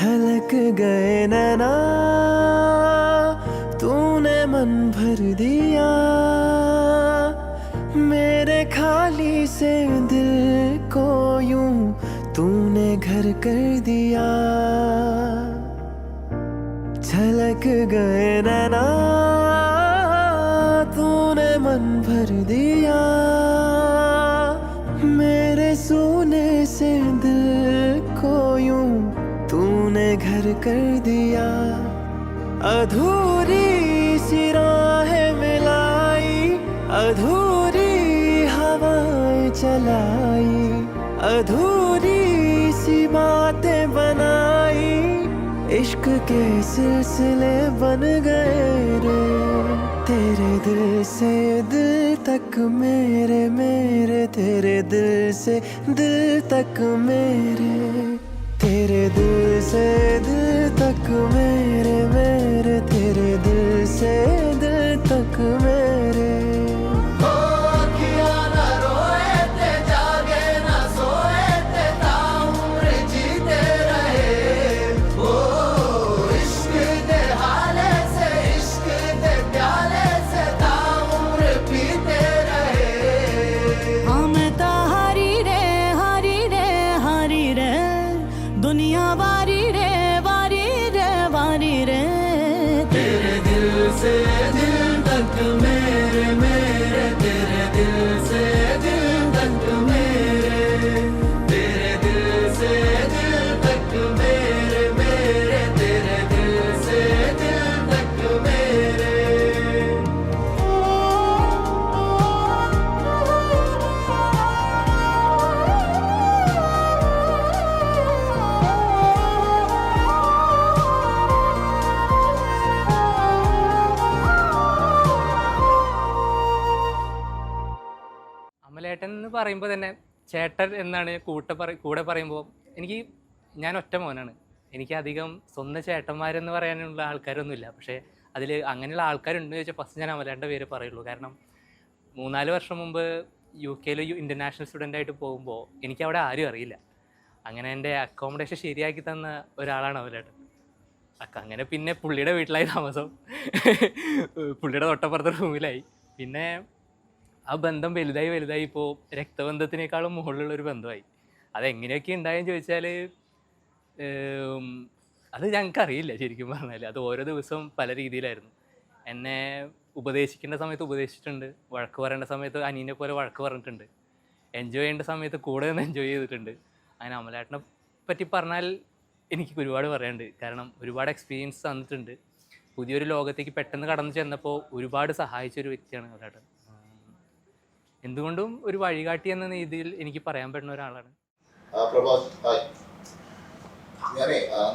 छलक गए नैना तूने मन भर दिया मेरे खाली से दिल को यूं तूने घर कर दिया छलक गए नैना तूने मन भर दिया मेरे सोने से दिल को यूं तूने घर कर दिया अधूरी सी राहें मिलाई अधूरी हवाएं चलाई अधूरी सी बातें बनाई इश्क के सिलसिले बन गए रे तेरे दिल से दिल तक मेरे मेरे तेरे दिल से दिल तक मेरे तेरे दिल से दिल तक मेरे मेरे तेरे दिल से दिल तक मेरे दुनिया वारी रे वारी रे वारी रे तेरे दिल से दिल तक मेरे मेरे तेरे दिल से दिल तक मेरे तेरे दिल से दिल तक मेरे मेरे तेरे दिल से दिल तक मेरे അമലേട്ടൻ എന്ന് പറയുമ്പോൾ തന്നെ ചേട്ടൻ എന്നാണ് കൂടെ പറയുമ്പോൾ ഞാൻ ഒറ്റ മോനാണ്. എനിക്ക് അധികം സ്വന്തം ചേട്ടന്മാരെന്ന് പറയാനുള്ള ആൾക്കാരൊന്നുമില്ല. പക്ഷേ അതിൽ അങ്ങനെയുള്ള ആൾക്കാരുണ്ടെന്ന് ചോദിച്ചാൽ ഫസ്റ്റ് ഞാൻ അമലേട്ടൻ്റെ പേര് പറയുള്ളൂ. കാരണം 3-4 വർഷം മുമ്പ് UK ഇൻ്റർനാഷണൽ സ്റ്റുഡൻ്റായിട്ട് പോകുമ്പോൾ എനിക്കവിടെ ആരും അറിയില്ല. അങ്ങനെ എൻ്റെ അക്കോമഡേഷൻ ശരിയാക്കി തന്ന ഒരാളാണ് അമലേട്ടൻ. അങ്ങനെ പിന്നെ പുള്ളിയുടെ വീട്ടിലായി താമസം, പുള്ളിയുടെ തൊട്ടപ്പുറത്തെ റൂമിലായി. പിന്നെ ആ ബന്ധം വലുതായി ഇപ്പോൾ രക്തബന്ധത്തിനേക്കാളും മുകളിലുള്ളൊരു ബന്ധമായി. അതെങ്ങനെയൊക്കെ ഉണ്ടായെന്ന് ചോദിച്ചാൽ അത് ഞങ്ങൾക്കറിയില്ല ശരിക്കും പറഞ്ഞാൽ. അത് ഓരോ ദിവസവും പല രീതിയിലായിരുന്നു. എന്നെ ഉപദേശിക്കേണ്ട സമയത്ത് ഉപദേശിച്ചിട്ടുണ്ട്, വഴക്ക് പറയേണ്ട സമയത്ത് അനീനെ പോലെ വഴക്ക് പറഞ്ഞിട്ടുണ്ട്, എൻജോയ് ചെയ്യേണ്ട സമയത്ത് കൂടെ നിന്ന് എൻജോയ് ചെയ്തിട്ടുണ്ട്. അങ്ങനെ അമലേട്ടനെ പറ്റി പറഞ്ഞാൽ എനിക്ക് ഒരുപാട് പറയാനുണ്ട്. കാരണം ഒരുപാട് എക്സ്പീരിയൻസ് തന്നിട്ടുണ്ട്. പുതിയൊരു ലോകത്തേക്ക് പെട്ടെന്ന് കടന്നു ചെന്നപ്പോൾ ഒരുപാട് സഹായിച്ചൊരു വ്യക്തിയാണ് അമലേട്ടൻ. എന്തുകൊണ്ടും ഒരു വഴികാട്ടി എന്ന രീതിയിൽ എനിക്ക് പറയാൻ പറ്റുന്ന ഒരാളാണ്.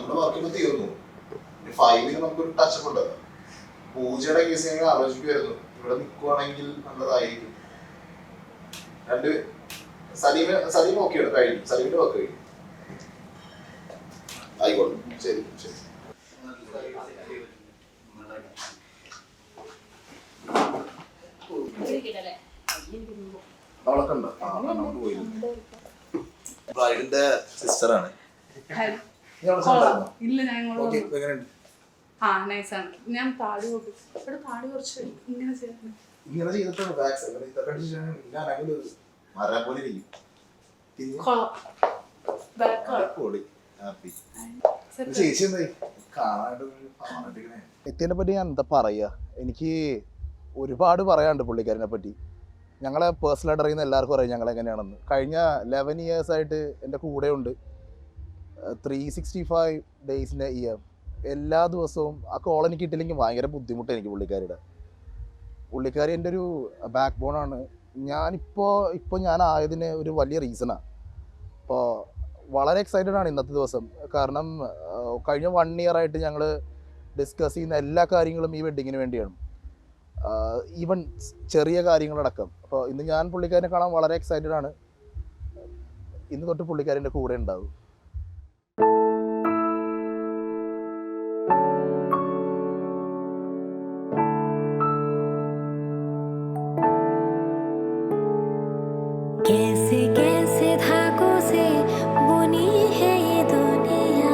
നമ്മുടെ വർക്കിൽ തീർന്നു. 5 നമുക്കൊരു ടച്ചപ്പ് ഉണ്ട്. പൂജയുടെ കേസ് ഞങ്ങൾ ആലോചിക്കുമായിരുന്നു, ഇവിടെ നിൽക്കുവാണെങ്കിൽ നല്ലതായിരിക്കും. സലീം ഓക്കെയാണ്, കഴിയും. സലീമിന്റെ വർക്ക് കഴിയും. ആയിക്കോട്ടെ, ശരി ശരി. ബ്രൈഡിന്റെ സിസ്റ്ററാണ്. ഞാൻ താടി കുറച്ച് ഇങ്ങനെ ചെയ്തിട്ടാണ് മരം പോലെ ചേച്ചി എന്തായി കാണാണ്ട് നിത്യനെ പറ്റി ഞാൻ എന്താ പറയുക, എനിക്ക് ഒരുപാട് പറയാനുണ്ട് പുള്ളിക്കാരനെ പറ്റി. ഞങ്ങളെ പേഴ്സണലായിട്ട് അറിയുന്ന എല്ലാവർക്കും അറിയാം ഞങ്ങളെങ്ങനെയാണെന്ന്. കഴിഞ്ഞ 11 years ആയിട്ട് എൻ്റെ കൂടെയുണ്ട്. 365 ഡേയ്സിൻ്റെ ഇയർ എല്ലാ ദിവസവും ആ കോൾ എനിക്ക് കിട്ടില്ലെങ്കിൽ ഭയങ്കര ബുദ്ധിമുട്ടാണ് എനിക്ക്. പുള്ളിക്കാരി എൻ്റെ ഒരു ബാക്ക് ബോണാണ്. ഇപ്പോൾ ഞാനായതിന് ഒരു വലിയ റീസണാണ്. അപ്പോൾ വളരെ എക്സൈറ്റഡ് ആണ് ഇന്നത്തെ ദിവസം. കാരണം കഴിഞ്ഞ 1 year ആയിട്ട് ഞങ്ങൾ ഡിസ്കസ് ചെയ്യുന്ന എല്ലാ കാര്യങ്ങളും ഈ വെഡ്ഡിങ്ങിന് വേണ്ടിയാണ്, ഈവൻ ചെറിയ കാര്യങ്ങളടക്കം. അപ്പോൾ ഇന്ന് ഞാൻ പുള്ളിക്കാരനെ കാണാൻ വളരെ എക്സൈറ്റഡ് ആണ്. ഇന്ന് തൊട്ട് പുള്ളിക്കാരൻ്റെ കൂടെ ഉണ്ടാവും. कैसे धागों से बुनी है ये दुनिया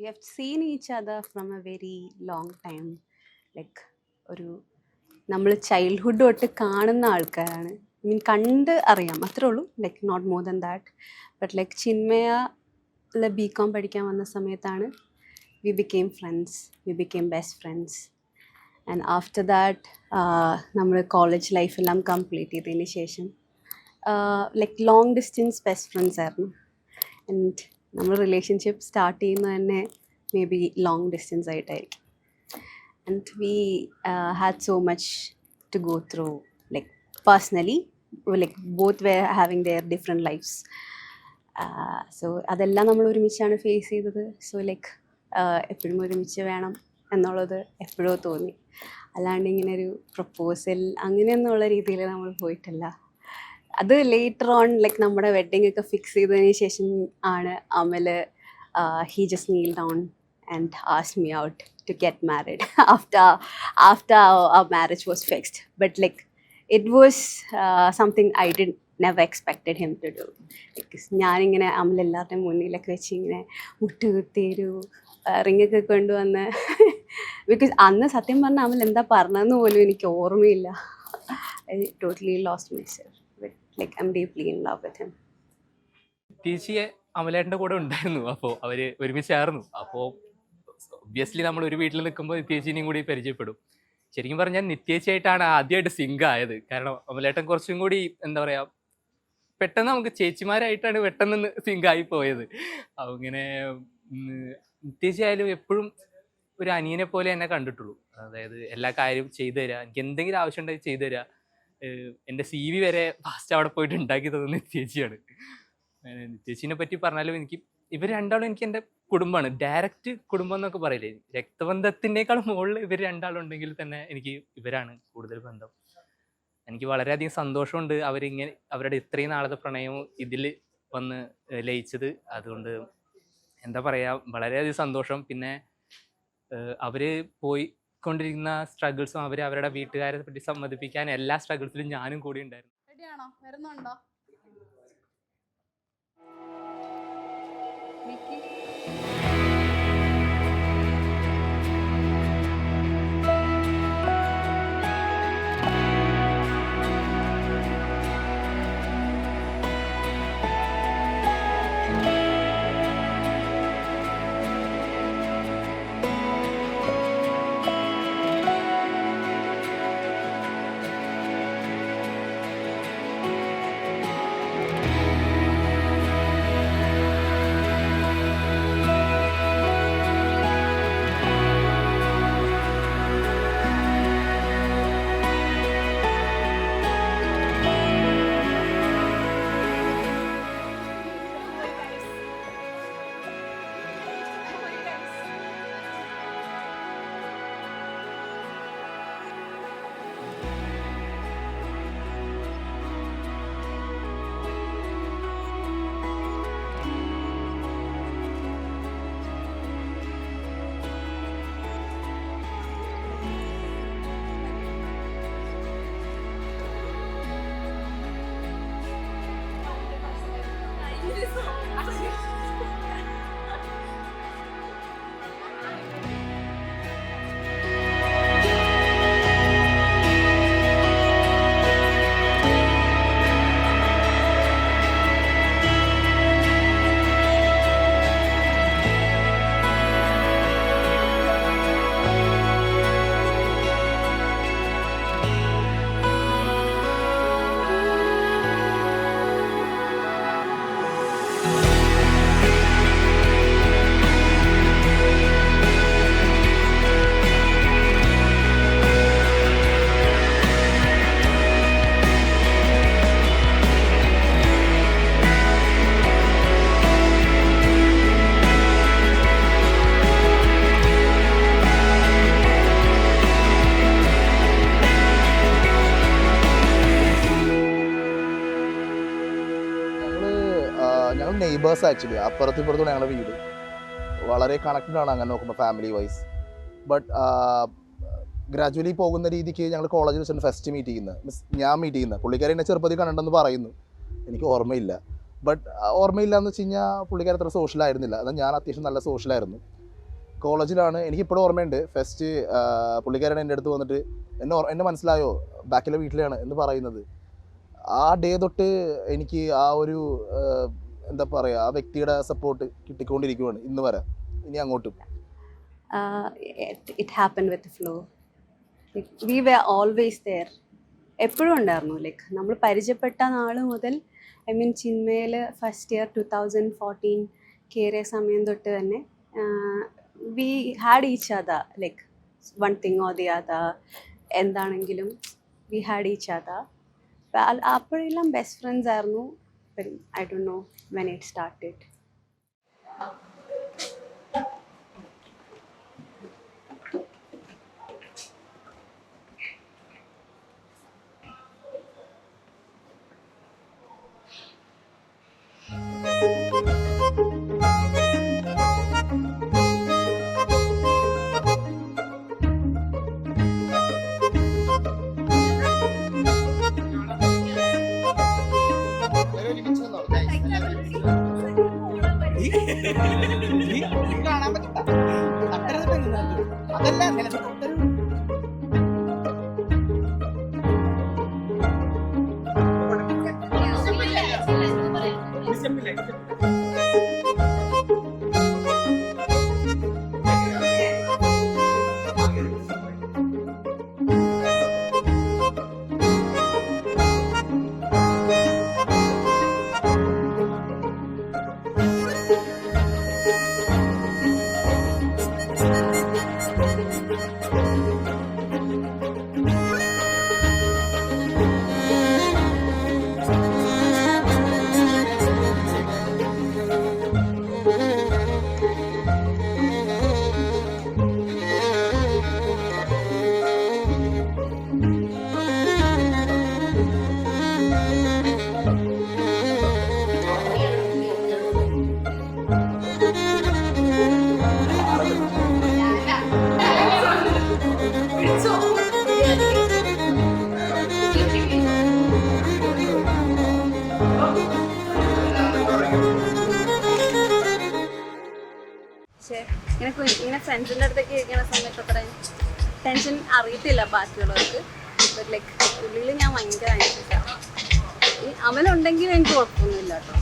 We have seen each other from a very long time. Like ഒരു നമ്മൾ ചൈൽഡ്ഹുഡ് തൊട്ട് കാണുന്ന ആൾക്കാരാണ്. മീൻ കണ്ട് അറിയാം, അത്രേ ഉള്ളൂ. Like not more than that. But like Chinmaya BCom പഠിക്കാൻ വന്ന സമയത്താണ് we became friends. We became best friends. And after that, നമ്മൾ കോളേജ് ലൈഫ് എല്ലാം കംപ്ലീറ്റ് ചെയ്തതിന് ശേഷം like long distance best friends ആയിരുന്നു. ആൻഡ് നമ്മൾ റിലേഷൻഷിപ്പ് സ്റ്റാർട്ട് ചെയ്യുന്നത് തന്നെ മേ ബി ലോങ് ഡിസ്റ്റൻസ് ആയിട്ടായിരിക്കും. And we had so much to go through, like personally, like both were having their different lives. So അതെല്ലാം നമ്മൾ ഒരുമിച്ചാണ് ഫേസ് ചെയ്തത്. So like എപ്പോഴും ഒരുമിച്ച് വേണം എന്നുള്ളത് എപ്പോഴോ തോന്നി. അല്ലാണ്ട് ഇങ്ങനെ ഒരു പ്രപ്പോസൽ അങ്ങനെയൊന്നുള്ള രീതിയിൽ നമ്മൾ പോയിട്ടില്ല. അത് ലേറ്റർ ഓൺ ലൈക്ക് നമ്മുടെ വെഡ്ഡിങ് ഒക്കെ ഫിക്സ് ചെയ്തതിന് ശേഷം ആണ് അമൽ he just kneeled down and asked me out to get married after our marriage was fixed. But like it was something I didn't never expected him to do. Because ഞാനിങ്ങനെ അമലെല്ലാവരുടെയും മുന്നിലൊക്കെ വെച്ച് ഇങ്ങനെ മുട്ടുകുത്തി ഒരു റിങ്ങൊക്കെ കൊണ്ടുവന്ന് ബിക്കോസ് അന്ന് സത്യം പറഞ്ഞാൽ അമൽ എന്താ പറഞ്ഞതെന്ന് പോലും എനിക്ക് ഓർമ്മയില്ല. I totally lost myself. But like I'm deeply in love with him. നിത്യേച്ചിയെ അമലേട്ടൻ്റെ കൂടെ ഉണ്ടായിരുന്നു. അപ്പോൾ അവർ ഒരുമിച്ചായിരുന്നു. അപ്പോൾ ഒബ്വിയസ്ലി നമ്മൾ ഒരു വീട്ടിൽ നിൽക്കുമ്പോൾ നിത്യേച്ചിനെയും കൂടി പരിചയപ്പെടും. ശരിക്കും പറഞ്ഞാൽ നിത്യേച്ചിയായിട്ടാണ് ആദ്യമായിട്ട് സിങ്ക് ആയത്. കാരണം അമലേട്ടൻ കുറച്ചും കൂടി എന്താ പറയുക, പെട്ടെന്ന് നമുക്ക് ചേച്ചിമാരായിട്ടാണ് പെട്ടെന്ന് സിങ്ക് ആയി പോയത്. അങ്ങനെ നിത്യേച്ചി ആയാലും എപ്പോഴും ഒരു അനിയനെ പോലെ എന്നെ കണ്ടിട്ടുള്ളൂ. അതായത് എല്ലാ കാര്യവും ചെയ്തു തരിക, എനിക്ക് എന്തെങ്കിലും ആവശ്യം ഉണ്ടെങ്കിൽ ചെയ്തു തരിക. എൻ്റെ CV വരെ ഫാസ്റ്റ് അവിടെ പോയിട്ട് ഉണ്ടാക്കി തന്നത് നിത്യേച്ചിയാണ്. നിത്യേച്ചിനെ പറ്റി പറഞ്ഞാലും എനിക്ക് ഇവർ രണ്ടാളും എനിക്ക് എൻ്റെ കുടുംബമാണ്. ഡയറക്റ്റ് കുടുംബം എന്നൊക്കെ പറയില്ലേ, രക്തബന്ധത്തിനേക്കാളും മുകളിൽ ഇവർ രണ്ടാളും ഉണ്ടെങ്കിൽ തന്നെ എനിക്ക് ഇവരാണ് കൂടുതൽ ബന്ധം. എനിക്ക് വളരെയധികം സന്തോഷമുണ്ട് അവരിങ്ങനെ അവരുടെ ഇത്രയും നാളത്തെ പ്രണയവും ഇതിൽ വന്ന് ലയിച്ചത്. അതുകൊണ്ട് എന്താ പറയുക, വളരെയധികം സന്തോഷം. പിന്നെ അവർ പോയിക്കൊണ്ടിരിക്കുന്ന സ്ട്രഗിൾസും അവരുടെ വീട്ടുകാരെ പറ്റി സമ്മതിപ്പിക്കാൻ എല്ലാ സ്ട്രഗിൾസിലും ഞാനും കൂടി ഉണ്ടായിരുന്നു. റെഡിയാണോ? വരുന്നുണ്ടോ? വിക്കി ഞങ്ങൾ നെയ്ബേഴ്സ് ആക്ച്വലി, അപ്പുറത്തും ഇപ്പുറത്തും ഞങ്ങളുടെ വീട് വളരെ കണക്റ്റഡ് ആണ് അങ്ങനെ നോക്കുമ്പോൾ ഫാമിലി വൈസ്. ബട്ട് ഗ്രാജുവലി പോകുന്ന രീതിക്ക് ഞങ്ങൾ കോളേജിൽ വെച്ചിട്ട് ഫസ്റ്റ് മീറ്റ് ചെയ്യുന്നത്, ഞാൻ മീറ്റ് ചെയ്യുന്നത്. പുള്ളിക്കാരി എന്നെ ചെറുപ്പത്തിൽ കണ്ടിട്ടുണ്ടെന്ന് പറയുന്നു, എനിക്ക് ഓർമ്മയില്ല. ബട്ട് ഓർമ്മയില്ല എന്ന് വെച്ച് കഴിഞ്ഞാൽ പുള്ളിക്കാരി അത്ര സോഷ്യലായിരുന്നില്ല. എന്നാൽ ഞാൻ അത്യാവശ്യം നല്ല സോഷ്യലായിരുന്നു. കോളേജിലാണ്. എനിക്കിപ്പോഴും ഓർമ്മയുണ്ട്. ഫസ്റ്റ് പുള്ളിക്കാരൻ എൻ്റെ അടുത്ത് വന്നിട്ട് എന്നെ മനസ്സിലായോ, ബാക്കിലെ വീട്ടിലാണ് എന്ന് പറയുന്നത്. ആ ഡേ തൊട്ട് എനിക്ക് ആ ഒരു എന്താ പറയുക, ആ വ്യക്തിയുടെ സപ്പോർട്ട് കിട്ടിക്കൊണ്ടിരിക്കുകയാണ് ഇന്ന് വരെ, ഇനി അങ്ങോട്ടും. It happen with flow. We were always there. എപ്പോഴും ഉണ്ടായിരുന്നു. ലൈക്ക് നമ്മൾ പരിചയപ്പെട്ട നാൾ മുതൽ, ഐ മീൻ ചിന്മയിൽ ഫസ്റ്റ് ഇയർ 2014 കയറിയ സമയം തൊട്ട് തന്നെ we had each other, like one thing or the other. എന്താണെങ്കിലും വി ഹാഡ് ഈച്ച് അതർ. അപ്പോഴെല്ലാം ബെസ്റ്റ് ഫ്രണ്ട്സ് ആയിരുന്നു. I don't know when it started. ഇങ്ങനെ ഫ്രണ്ട്സിൻ്റെ അടുത്തൊക്കെ ഇരിക്കുന്ന സമയത്ത് അത്ര ടെൻഷൻ അറിയത്തില്ല ബാക്കിയുള്ളവർക്ക്. ബട്ട് ലൈക്ക് ഉള്ളിൽ ഞാൻ ഭയങ്കര ആൻഷ്യസാണ്. ഈ അമലുണ്ടെങ്കിൽ എനിക്ക് കുഴപ്പമൊന്നുമില്ല കേട്ടോ.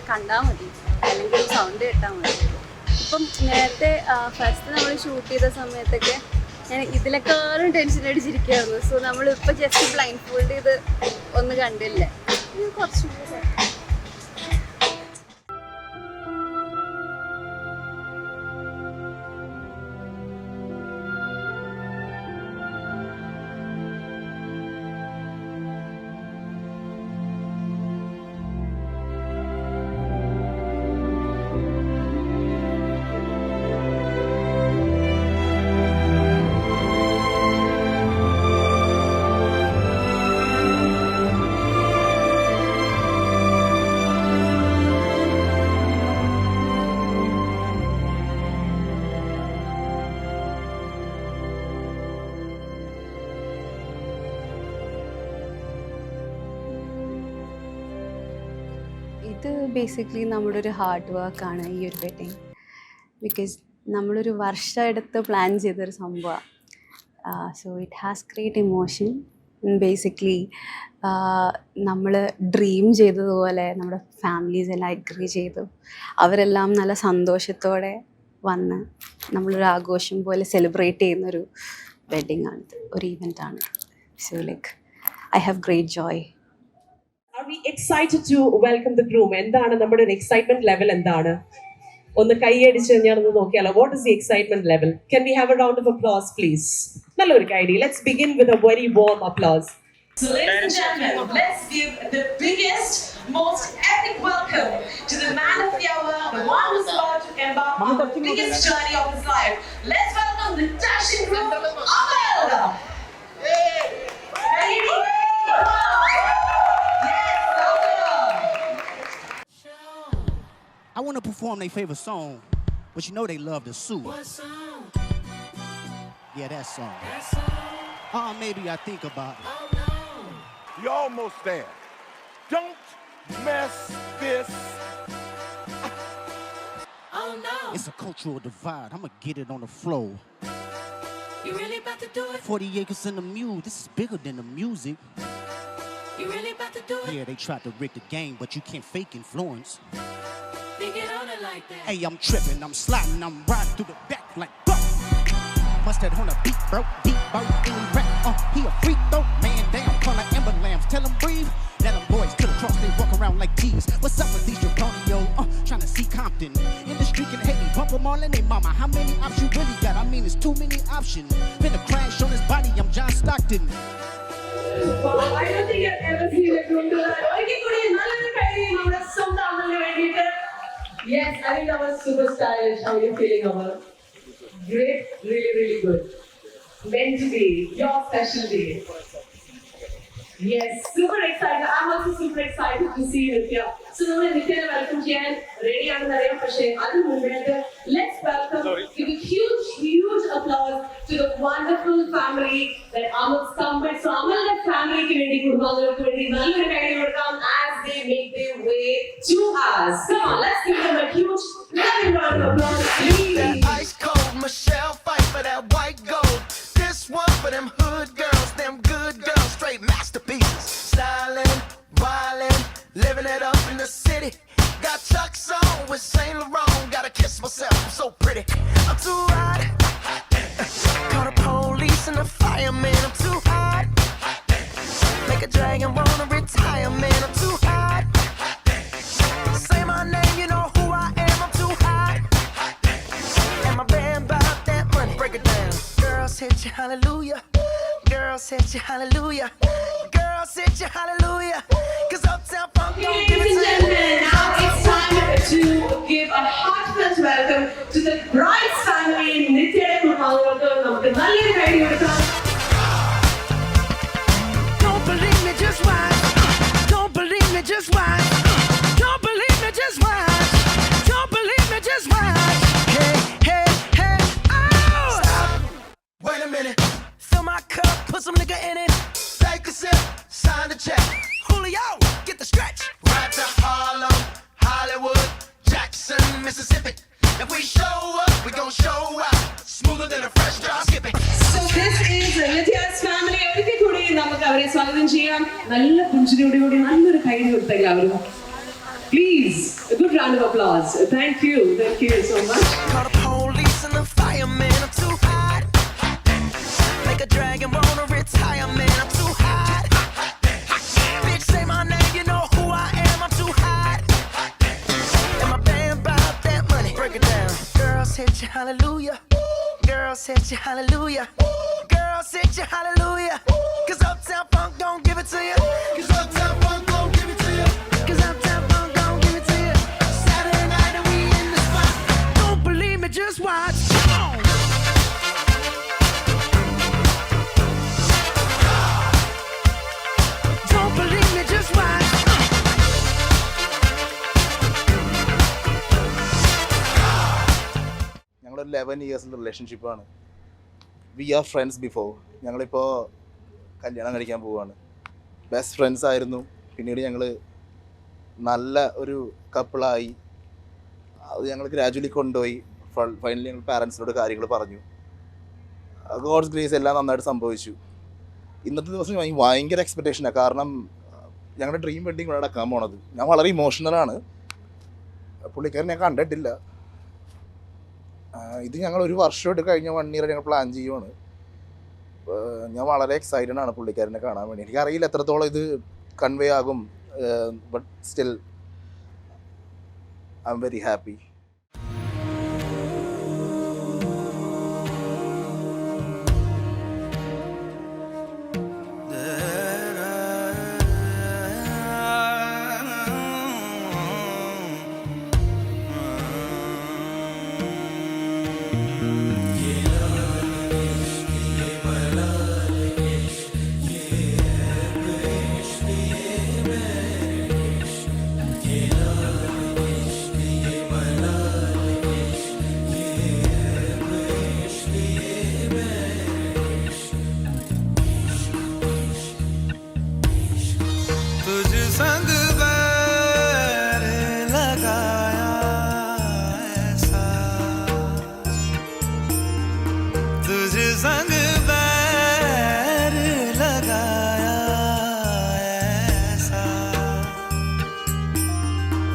കണ്ടാൽ മതി, അല്ലെങ്കിൽ സൗണ്ട് കേട്ടാൽ മതി. ഇപ്പം നേരത്തെ ഫസ്റ്റ് നമ്മൾ ഷൂട്ട് ചെയ്ത സമയത്തൊക്കെ ഞാൻ ഇതിലേക്കാളും ടെൻഷൻ അടിച്ചിരിക്കുകയായിരുന്നു. സോ നമ്മളിപ്പോൾ ജസ്റ്റ് ബ്ലൈൻഡ് ഫോൾഡ് ചെയ്ത് ഒന്ന് കണ്ടില്ലേ, കുറച്ചും കൂടെ. ഇത് ബേസിക്കലി നമ്മുടെ ഒരു ഹാർഡ് വർക്കാണ് ഈ ഒരു വെഡിങ്. ബിക്കോസ് നമ്മളൊരു വർഷം എടുത്ത് പ്ലാൻ ചെയ്തൊരു സംഭവമാണ്. So it has great emotion. Basically നമ്മൾ ഡ്രീം ചെയ്തതുപോലെ നമ്മുടെ ഫാമിലീസ് എല്ലാം അഗ്രി ചെയ്തു. അവരെല്ലാം നല്ല സന്തോഷത്തോടെ വന്ന് നമ്മളൊരു ആഘോഷം പോലെ സെലിബ്രേറ്റ് ചെയ്യുന്നൊരു വെഡിങ് ആണിത്, ഒരു ഈവൻ്റാണ്. So like I have great joy. Are we excited to welcome the groom? എന്താണ് നമ്മുടെ excitement level എന്താണ്? ഒന്ന് കൈയടിച്ച് ഞാനൊന്ന് നോക്കിയാലോ. What is the excitement level? Can we have a round of applause please? നല്ലൊരു കൈയടി. Let's begin with a very warm applause. So ladies and gentlemen, let's give the biggest, most epic welcome to the man of the hour, the one who's about to embark on the biggest journey of his life. Let's welcome the dashing groom, Amal. Ready? I want to perform their favorite song, but you know they love the sue. What song? Yeah, that song. That song? Maybe I think about it. Oh no. You're almost there. Don't mess this. Oh no. It's a cultural divide. I'ma get it on the floor. You really about to do it? 40 acres in the mule. This is bigger than the music. You really about to do it? Yeah, they tried to rig the game, but you can't fake influence. They get on it like that. Hey, I'm tripping, I'm sliding, I'm riding through the back like fuck. Bust that on a beat, bro. Deep bird, any rap. He a freak though. Man down, call like Ember Lambs. Tell him breathe. Let them boys to the cross, they walk around like G's. What's up with these Draconio? Trying to see Compton. In the street can hate me, bump them all in they mama. How many options you really got? I mean, it's too many options. Finna crash on his body, I'm John Stockton. I don't think I've ever seen a groom do that. Yes, I think that was super stylish. How are you feeling, Amar? Great, really, really good. Meant to be your special day. Yes, super excited. I'm also super excited to see Nithya. So, Nithya, welcome again. Ready on the let's welcome, give a huge applause to the wonderful family that Amal's come with. So, Amal family can come as they make their way to us. Come on, let's give them a huge round of applause. That ice cold Michelle fight for that white gold. This one for them hood girls, them good girls, straight masterpieces. Stylin', wildin', living it up in the city. Got Chuck's on with Saint Laurent. Gotta kiss myself, I'm so pretty. I'm too hot. Call the police and the fireman. I'm too hot. Make a dragon wanna retire, man. I'm too hot. Say my name, you know who I am. I'm too hot. And my band bought that money. Break it down. Girls hit you, hallelujah. Girls hit you, hallelujah. Girls hit you, hallelujah. Cause Uptown Funk don't give it Ladies to and you. gentlemen, now it's time to give a heartfelt welcome to the bride's family. Nithya Kurmangalukku namukku nallൊരു കൈ കൊടുക്കാം. Don't believe me, just watch. Don't believe me, just watch. Don't believe me, just watch. Don't believe me, just watch. Hey, hey, hey, oh! Stop. Wait a minute. Fill my cup, put some nigga in it. Take a sip, sign the check. Julio, get the stretch. Right to Harlem, Hollywood, Jackson, Mississippi. If we show up, we gon' show out. Smoother than a fresh drop skipping. So this is Nithya's family. ഒരിക്കൽ കൂടി നമുക്ക് അവരെ സ്വാഗതം ചെയ്യാം. നല്ല പുഞ്ചിരിയോടുകൂടി നല്ലൊരു കൈ കൊടുത്ത എല്ലാവരും. Please, a good round of applause. Thank you so much. Call the police and the fireman. I'm too hot. Make a dragon wanna retire, man. I'm too hot. Bitch, say my name, you know who I am. I'm too hot. And my band bought that money. Break it down. Girls hit you, hallelujah. Girls hit you, hallelujah. Girls hit you, hallelujah. Cause Uptown Funk don't give it to you. Cause Uptown Funk don't give it to you. Cause Uptown Funk don't give it to you. Saturday night and we in the spot. Don't believe me, just watch. Come on. Don't believe me, just watch. ഞങ്ങളൊരു 11 ഇയേഴ്സിൻ്റെ റിലേഷൻഷിപ്പാണ്. We are friends before. ഞങ്ങളിപ്പോൾ കല്യാണം കഴിക്കാൻ പോവുകയാണ്. Best friends ആയിരുന്നു. പിന്നീട് ഞങ്ങൾ നല്ല ഒരു കപ്പിളായി. അത് ഞങ്ങൾ ഗ്രാജുവലി കൊണ്ടുപോയി. ഫൈനലി ഞങ്ങൾ പാരൻസിനോട് കാര്യങ്ങൾ പറഞ്ഞു. ഗോഡ്സ് ഗ്രേസ് എല്ലാം നന്നായിട്ട് സംഭവിച്ചു. ഇന്നത്തെ ദിവസം എനിക്ക് ഭയങ്കര എക്സ്പെക്റ്റേഷനാണ്. കാരണം ഞങ്ങളുടെ ഡ്രീം വെഡ്ഡിങ് ഇവിടെ നടക്കാൻ പോണത്. ഞാൻ വളരെ ഇമോഷണലാണ്. പുള്ളിക്കാരൻ ഞാൻ കണ്ടിട്ടില്ല. ഇത് ഞങ്ങൾ ഒരു വർഷമായിട്ട് കഴിഞ്ഞ 1 ഇയർ ഞങ്ങൾ പ്ലാൻ ചെയ്യുവാണ്. ഞാൻ വളരെ എക്സൈറ്റഡ് ആണ് പുള്ളിക്കാരനെ കാണാൻ വേണ്ടി. എനിക്കറിയില്ല എത്രത്തോളം ഇത് കൺവേ ആകും. But still I am very happy.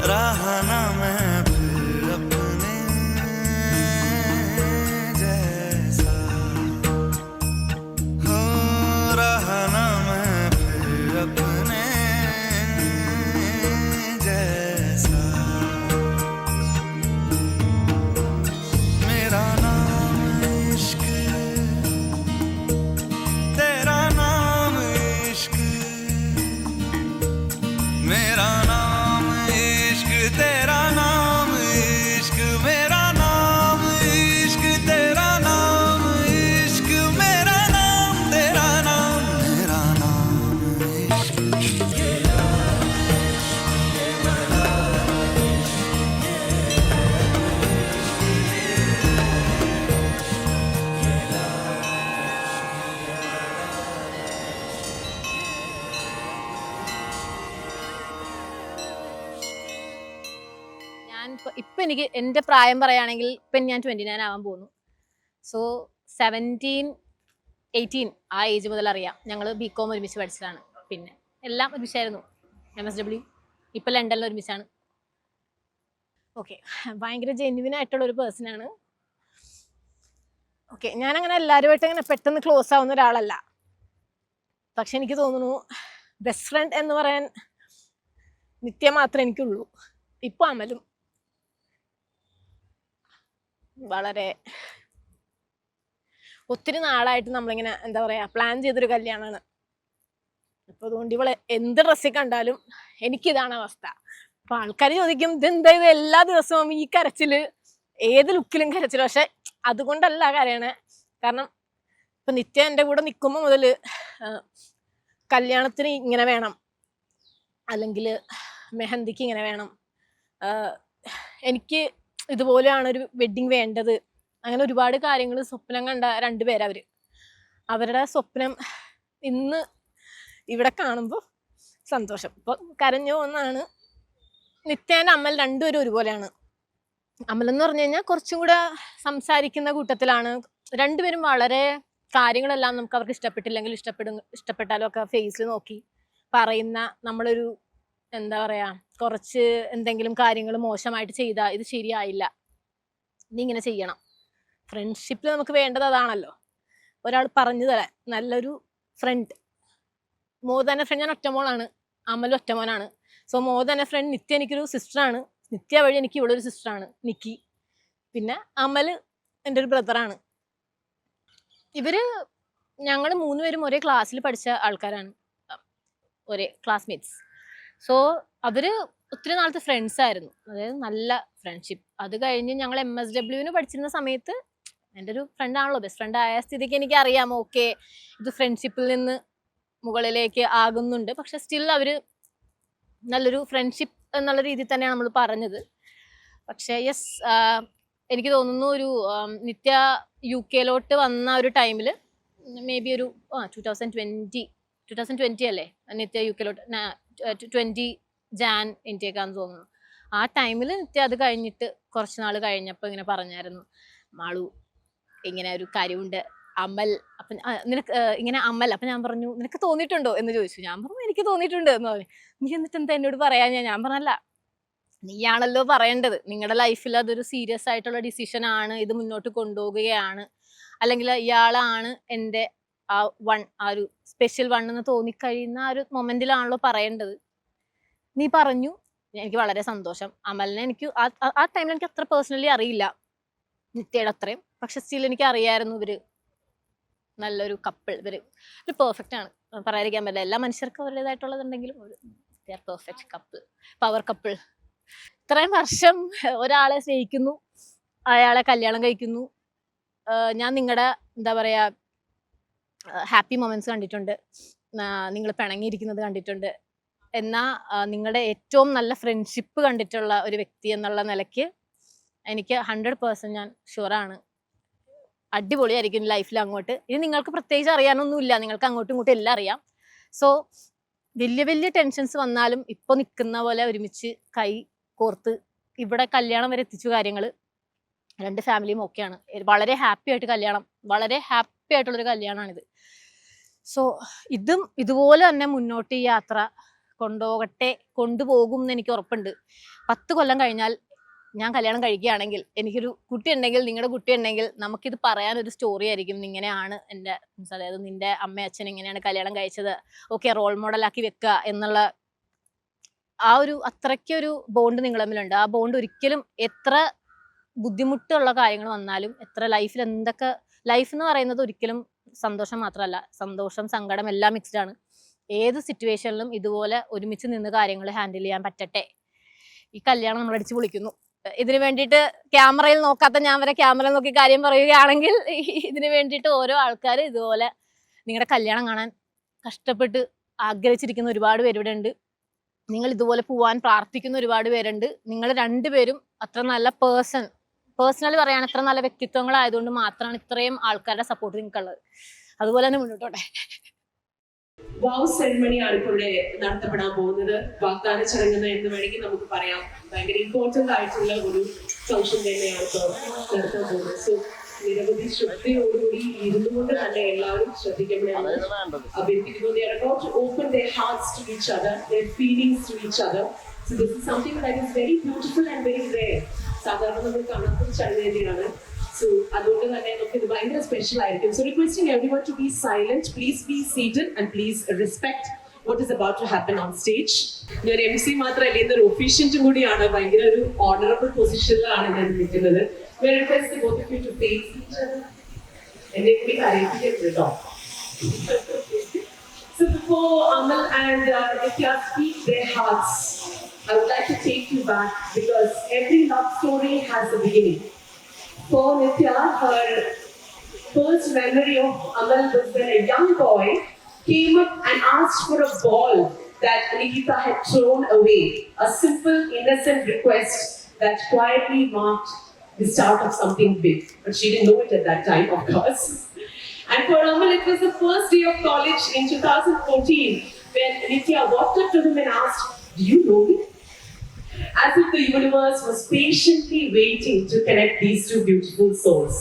रहा ना मैं फिर अपने जैसा हो रहा ना मैं फिर अपने जैसा मेरा नाम इश्क तेरा नाम इश्क मेरा नाम इश्क तेरा नाम इश्क मेरा नाम इश्क तेरा नाम इश्क मेरा नाम तेरा नाम मेरा नाम इश्क ഞാൻ ഇപ്പം എനിക്ക് എൻ്റെ പ്രായം പറയുകയാണെങ്കിൽ ഇപ്പം ഞാൻ 29 ആവാൻ പോകുന്നു. സോ 17-18 ആ ഏജ് മുതൽ അറിയാം. ഞങ്ങൾ BCom ഒരുമിച്ച് പഠിച്ചതാണ്. പിന്നെ എല്ലാം ഒരുമിച്ചായിരുന്നു. MSW ഇപ്പം ലണ്ടനിൽ ഒരുമിച്ചാണ്. ഓക്കെ, ഭയങ്കര ജെന്യുവിൻ ആയിട്ടുള്ള ഒരു പേഴ്സണാണ്. ഓക്കെ, ഞാനങ്ങനെ എല്ലാവരുമായിട്ട് അങ്ങനെ പെട്ടെന്ന് ക്ലോസ് ആവുന്ന ഒരാളല്ല. പക്ഷെ എനിക്ക് തോന്നുന്നു ബെസ്റ്റ് ഫ്രണ്ട് എന്ന് പറയാൻ നിത്യ മാത്രമേ എനിക്കുള്ളൂ. ഇപ്പം അമലും വളരെ ഒത്തിരി നാളായിട്ട് നമ്മളിങ്ങനെ എന്താ പറയാ പ്ലാൻ ചെയ്തൊരു കല്യാണമാണ്. അപ്പൊ അതുകൊണ്ട് ഇവളെ എന്ത് ഡ്രസ്സിൽ കണ്ടാലും എനിക്കിതാണ് അവസ്ഥ. അപ്പൊ ആൾക്കാർ ചോദിക്കും ഇതെന്താ ഇത് എല്ലാ ദിവസവും ഈ കരച്ചില്, ഏത് ലുക്കിലും കരച്ചില്. പക്ഷെ അതുകൊണ്ടല്ല കരയണേ. കാരണം ഇപ്പൊ നിത്യ എൻ്റെ കൂടെ നിൽക്കുമ്പോൾ മുതല് കല്യാണത്തിന് ഇങ്ങനെ വേണം, അല്ലെങ്കിൽ മെഹന്തിക്ക് ഇങ്ങനെ വേണം, എനിക്ക് ഇതുപോലെയാണ് ഒരു വെഡ്ഡിങ് വേണ്ടത്, അങ്ങനെ ഒരുപാട് കാര്യങ്ങൾ സ്വപ്നം കണ്ട രണ്ടുപേരാ അവര്. അവരുടെ സ്വപ്നം ഇന്ന് ഇവിടെ കാണുമ്പോൾ സന്തോഷം. ഇപ്പൊ കരഞ്ഞു പോകുന്നതാണ്. നിത്യേൻ്റെ അമൽ രണ്ടുപേരും ഒരുപോലെയാണ്. അമൽ എന്ന് പറഞ്ഞു കഴിഞ്ഞാൽ കുറച്ചും കൂടെ സംസാരിക്കുന്ന കൂട്ടത്തിലാണ്. രണ്ടുപേരും വളരെ കാര്യങ്ങളെല്ലാം നമുക്ക് അവർക്ക് ഇഷ്ടപ്പെട്ടില്ലെങ്കിൽ ഇഷ്ടപ്പെട്ടാലും ഒക്കെ ഫേസിൽ നോക്കി പറയുന്ന, നമ്മളൊരു എന്താ പറയാ കുറച്ച് എന്തെങ്കിലും കാര്യങ്ങൾ മോശമായിട്ട് ചെയ്താൽ ഇത് ശരിയായില്ല, നീ ഇങ്ങനെ ചെയ്യണം. ഫ്രണ്ട്ഷിപ്പിൽ നമുക്ക് വേണ്ടത് അതാണല്ലോ, ഒരാൾ പറഞ്ഞു തരാൻ. നല്ലൊരു friend, more than a friend. ഞാൻ ഒറ്റമോളാണ്, അമലും ഒറ്റമോനാണ്. So more than a friend Nithya എനിക്കൊരു സിസ്റ്ററാണ്. നിത്യ വഴി എനിക്ക് ഇവിടെ ഒരു സിസ്റ്ററാണ് നിക്കി. പിന്നെ അമൽ എൻ്റെ ഒരു ബ്രദറാണ്. ഇവര് ഞങ്ങൾ 3 പേരും ഒരേ ക്ലാസ്സിൽ പഠിച്ച ആൾക്കാരാണ്, ഒരേ ക്ലാസ്മേറ്റ്സ്. സോ അവര് ഒത്തിരി നാളത്തെ ഫ്രണ്ട്സ് ആയിരുന്നു, അതായത് നല്ല ഫ്രണ്ട്ഷിപ്പ്. അത് കഴിഞ്ഞ് ഞങ്ങൾ MSWന് പഠിച്ചിരുന്ന സമയത്ത് എൻ്റെ ഒരു ഫ്രണ്ടാണല്ലോ, ബെസ്റ്റ് ഫ്രണ്ട് ആയ സ്ഥിതിക്ക് എനിക്ക് അറിയാം ഓക്കെ ഇത് ഫ്രണ്ട്ഷിപ്പിൽ നിന്ന് മുകളിലേക്ക് ആകുന്നുണ്ട്. പക്ഷെ സ്റ്റിൽ അവര് നല്ലൊരു ഫ്രണ്ട്ഷിപ്പ് എന്നുള്ള രീതിയിൽ തന്നെയാണ് നമ്മൾ പറഞ്ഞത്. പക്ഷേ യെസ്, എനിക്ക് തോന്നുന്നു ഒരു നിത്യ UK വന്ന ഒരു ടൈമിൽ മേ ബി ഒരു 2020 അല്ലേ നിത്യ UK 20 ജാൻ ഇന്ത്യക്കാന്ന് തോന്നുന്നു. ആ ടൈമിൽ നിത്യ അത് കഴിഞ്ഞിട്ട് കുറച്ച് നാൾ കഴിഞ്ഞപ്പോൾ ഇങ്ങനെ പറഞ്ഞായിരുന്നു, മാളു ഇങ്ങനെ ഒരു കാര്യമുണ്ട് അമൽ. അപ്പം നിനക്ക് ഇങ്ങനെ അമൽ. അപ്പം ഞാൻ പറഞ്ഞു നിനക്ക് തോന്നിയിട്ടുണ്ടോ എന്ന് ചോദിച്ചു. ഞാൻ പറഞ്ഞു എനിക്ക് തോന്നിയിട്ടുണ്ട് എന്ന് പറഞ്ഞു. നീ എന്നിട്ട് എന്താ എന്നോട് പറയാൻ? ഞാൻ പറഞ്ഞല്ല, നീയാണല്ലോ പറയേണ്ടത്. നിങ്ങളുടെ ലൈഫിൽ അതൊരു സീരിയസ് ആയിട്ടുള്ള ഡിസിഷൻ ആണ്, ഇത് മുന്നോട്ട് കൊണ്ടുപോകുകയാണ്, അല്ലെങ്കിൽ ഇയാളാണ് എൻ്റെ ആ ഒരു സ്പെഷ്യൽ വൺ എന്ന് തോന്നിക്കഴിയുന്ന ആ ഒരു മൊമെന്റിലാണല്ലോ പറയേണ്ടത്. നീ പറഞ്ഞു, എനിക്ക് വളരെ സന്തോഷം. അമലിനെ എനിക്ക് ആ ടൈമിൽ എനിക്ക് അത്ര പേഴ്സണലി അറിയില്ല നിത്യയുടെ അത്രയും. പക്ഷെ സ്റ്റിൽ എനിക്ക് അറിയായിരുന്നു ഇവര് നല്ലൊരു കപ്പിൾ, ഇവര് ഒരു പെർഫെക്റ്റ് ആണ്. പറയാതിരിക്കാൻ പറ്റില്ല, എല്ലാ മനുഷ്യർക്കും അവരുടേതായിട്ടുള്ളതുണ്ടെങ്കിലും ഒരു പെർഫെക്റ്റ് കപ്പിൾ, പവർ കപ്പിൾ. ഇത്രയും വർഷം ഒരാളെ സ്നേഹിക്കുന്നു, അയാളെ കല്യാണം കഴിക്കുന്നു. ഞാൻ നിങ്ങളുടെ എന്താ പറയാ ഹാപ്പി മൊമെന്റ്സ് കണ്ടിട്ടുണ്ട്, നിങ്ങൾ പിണങ്ങിയിരിക്കുന്നത് കണ്ടിട്ടുണ്ട്. എന്നാൽ നിങ്ങളുടെ ഏറ്റവും നല്ല ഫ്രണ്ട്ഷിപ്പ് കണ്ടിട്ടുള്ള ഒരു വ്യക്തി എന്നുള്ള നിലയ്ക്ക് എനിക്ക് 100% ഞാൻ ഷുവറാണ് അടിപൊളിയായിരിക്കും ലൈഫിൽ അങ്ങോട്ട്. ഇനി നിങ്ങൾക്ക് പ്രത്യേകിച്ച് അറിയാനൊന്നുമില്ല, നിങ്ങൾക്ക് അങ്ങോട്ടും ഇങ്ങോട്ടും എല്ലാം അറിയാം. സോ വലിയ വലിയ ടെൻഷൻസ് വന്നാലും ഇപ്പോൾ നിൽക്കുന്ന പോലെ ഒരുമിച്ച് കൈ കോർത്ത് ഇവിടെ കല്യാണം വരെ എത്തിച്ചു കാര്യങ്ങൾ. രണ്ട് ഫാമിലിയും ഓക്കെയാണ്, വളരെ ഹാപ്പി ആയിട്ട് കല്യാണം, വളരെ ഹാപ്പി ആയിട്ടുള്ളൊരു കല്യാണമാണിത്. സോ ഇതുപോലെ തന്നെ മുന്നോട്ട് ഈ യാത്ര കൊണ്ടുപോകും എന്ന് എനിക്ക് ഉറപ്പുണ്ട്. 10 കൊല്ലം കഴിഞ്ഞാൽ ഞാൻ കല്യാണം കഴിക്കുകയാണെങ്കിൽ, എനിക്കൊരു കുട്ടി ഉണ്ടെങ്കിൽ, നിങ്ങളുടെ കുട്ടി ഉണ്ടെങ്കിൽ, നമുക്കിത് പറയാനൊരു സ്റ്റോറി ആയിരിക്കും. ഇങ്ങനെയാണ് എൻ്റെ, അതായത് നിന്റെ അമ്മ അച്ഛൻ ഇങ്ങനെയാണ് കല്യാണം കഴിച്ചത്, ഓക്കെ, റോൾ മോഡലാക്കി വെക്കുക എന്നുള്ള ആ ഒരു അത്രയ്ക്കൊരു ബോണ്ട് നിങ്ങൾ തമ്മിലുണ്ട്. ആ ബോണ്ട് ഒരിക്കലും എത്ര ബുദ്ധിമുട്ടുള്ള കാര്യങ്ങൾ വന്നാലും, എത്ര ലൈഫിൽ എന്തൊക്കെ, ലൈഫ് എന്ന് പറയുന്നത് ഒരിക്കലും സന്തോഷം മാത്രമല്ല, സന്തോഷം സങ്കടം എല്ലാം മിക്സ്ഡ് ആണ്. ഏത് സിറ്റുവേഷനിലും ഇതുപോലെ ഒരുമിച്ച് നിന്ന് കാര്യങ്ങൾ ഹാൻഡിൽ ചെയ്യാൻ പറ്റട്ടെ. ഈ കല്യാണം നമ്മൾ അടിച്ചു പൊളിക്കുന്നു. ഇതിനു വേണ്ടിയിട്ട് ക്യാമറയിൽ നോക്കാത്ത ഞാൻ വരെ ക്യാമറയിൽ നോക്കി കാര്യം പറയുകയാണെങ്കിൽ, ഇതിനു വേണ്ടിയിട്ട് ഓരോ ആൾക്കാർ ഇതുപോലെ നിങ്ങളുടെ കല്യാണം കാണാൻ കഷ്ടപ്പെട്ട് ആഗ്രഹിച്ചിരിക്കുന്ന ഒരുപാട് പേര് ഇവിടെ ഉണ്ട്. നിങ്ങൾ ഇതുപോലെ പോവാൻ പ്രാർത്ഥിക്കുന്ന ഒരുപാട് പേരുണ്ട്. നിങ്ങൾ രണ്ടുപേരും അത്ര നല്ല പേഴ്സണലി പറയാൻ അത്ര നല്ല വ്യക്തിത്വങ്ങളായതുകൊണ്ട് മാത്രമാണ് ഇത്രയും ആൾക്കാരുടെ സപ്പോർട്ട് നിങ്ങൾക്കുള്ളത്. അതുപോലെ തന്നെ മുന്നോട്ടോട്ടെ. വാവ് സെറമണി ആണ് ഇപ്പോൾ ഇവിടെ നടത്തപ്പെടാൻ പോകുന്നത്. വാഗ്ദാന ചടങ്ങ് എന്ന് വേണമെങ്കിൽ നമുക്ക് പറയാം. ഭയങ്കര ഇമ്പോർട്ടന്റ് ആയിട്ടുള്ള ഒരു ഫംഗ്ഷൻ തന്നെയാണ് ഇപ്പോൾ നടത്താൻ പോകുന്നത്. സോ നിരവധി ശ്രദ്ധയോടുകൂടി ഇരുന്നുകൊണ്ട് തന്നെ എല്ലാവരും ശ്രദ്ധിക്കണമെന്ന് അഭ്യർത്ഥിക്കുന്നു. They are about to open their hearts to each other, their feelings to each other. So this is something that is very beautiful and very rare. സാധാരണ നമ്മൾ കാണാത്തൊരു ചടങ്ങ് തന്നെയാണ്. സോ അതുകൊണ്ട് തന്നെ നമുക്ക് ഇത് ഭയങ്കര സ്പെഷ്യൽ ആയിരിക്കും. So requesting everyone to be silent, please be seated and please respect what is about to happen on stage. ഞാൻ MC മാത്രമല്ല, ഇന്നൊരു ഒഫീഷ്യന്റും കൂടിയാണ്. ഭയങ്കര ഒരു ഓണറബിൾ പൊസിഷനിലാണ് ഞാൻ നിൽക്കുന്നത്. May I request both of you to face each other? എന്നെ കൂടി അറിയിപ്പിക്കരുത് കേട്ടോ. So before Amal and Nithya speak their hearts, I would like to take you back because every love story has a beginning. For Nithya, her first memory of Amal was when a young boy came up and asked for a ball that Nikita had thrown away. A simple, innocent request that quietly marked the start of something big. But she didn't know it at that time, of course. And for Amal, it was the first day of college in 2014 when Nithya walked up to him and asked, "Do you know me?" As if the universe was patiently waiting to connect these two beautiful souls.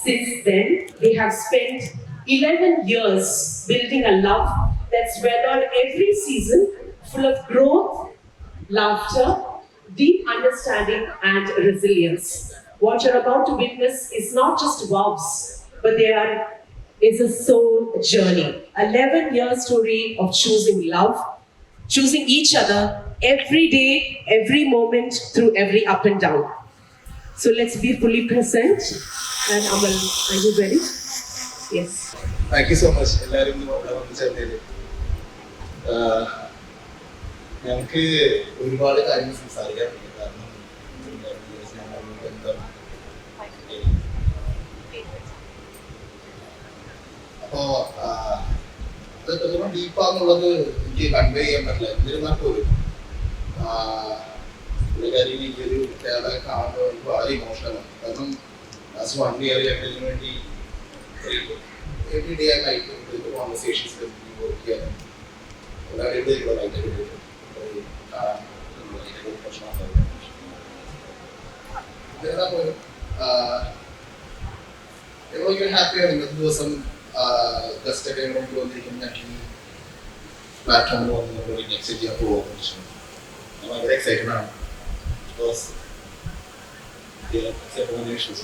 Since then, they have spent 11 years building a love that's weathered every season, full of growth, laughter, deep understanding and resilience. What you're about to witness is not just vows, but is a soul journey. 11-year story of choosing love, choosing each other every day, every moment, through every up and down. So let's be fully present. And Amal, are you ready? Yes. Thank you so much എല്ലാവരും ഇവിടെ വന്ന് ചേർന്നതിൽ. ഞങ്ങൾക്ക് ഒരുപാട് കാര്യങ്ങൾ സംസാരിക്കാറുണ്ട്. കാരണം അപ്പോ അത് എത്രത്തോളം ഡീപ്പാന്നുള്ളത് എനിക്ക് കൺവേ ചെയ്യാൻ പറ്റില്ല. എന്നിരുന്നാൽ പോലും പുള്ളിക്കാരി എനിക്കൊരു പ്രത്യേകത കാണുമ്പോൾ എനിക്ക് വളരെ ഇമോഷണലാണ്. കാരണം ലാസ്റ്റ് 1 year ഇതിനു വേണ്ടി every day I like to do conversations with people here. And I really like to do it. You're happy and you do some just a kind of platform on the next year. I'm very excited now because there are several nations.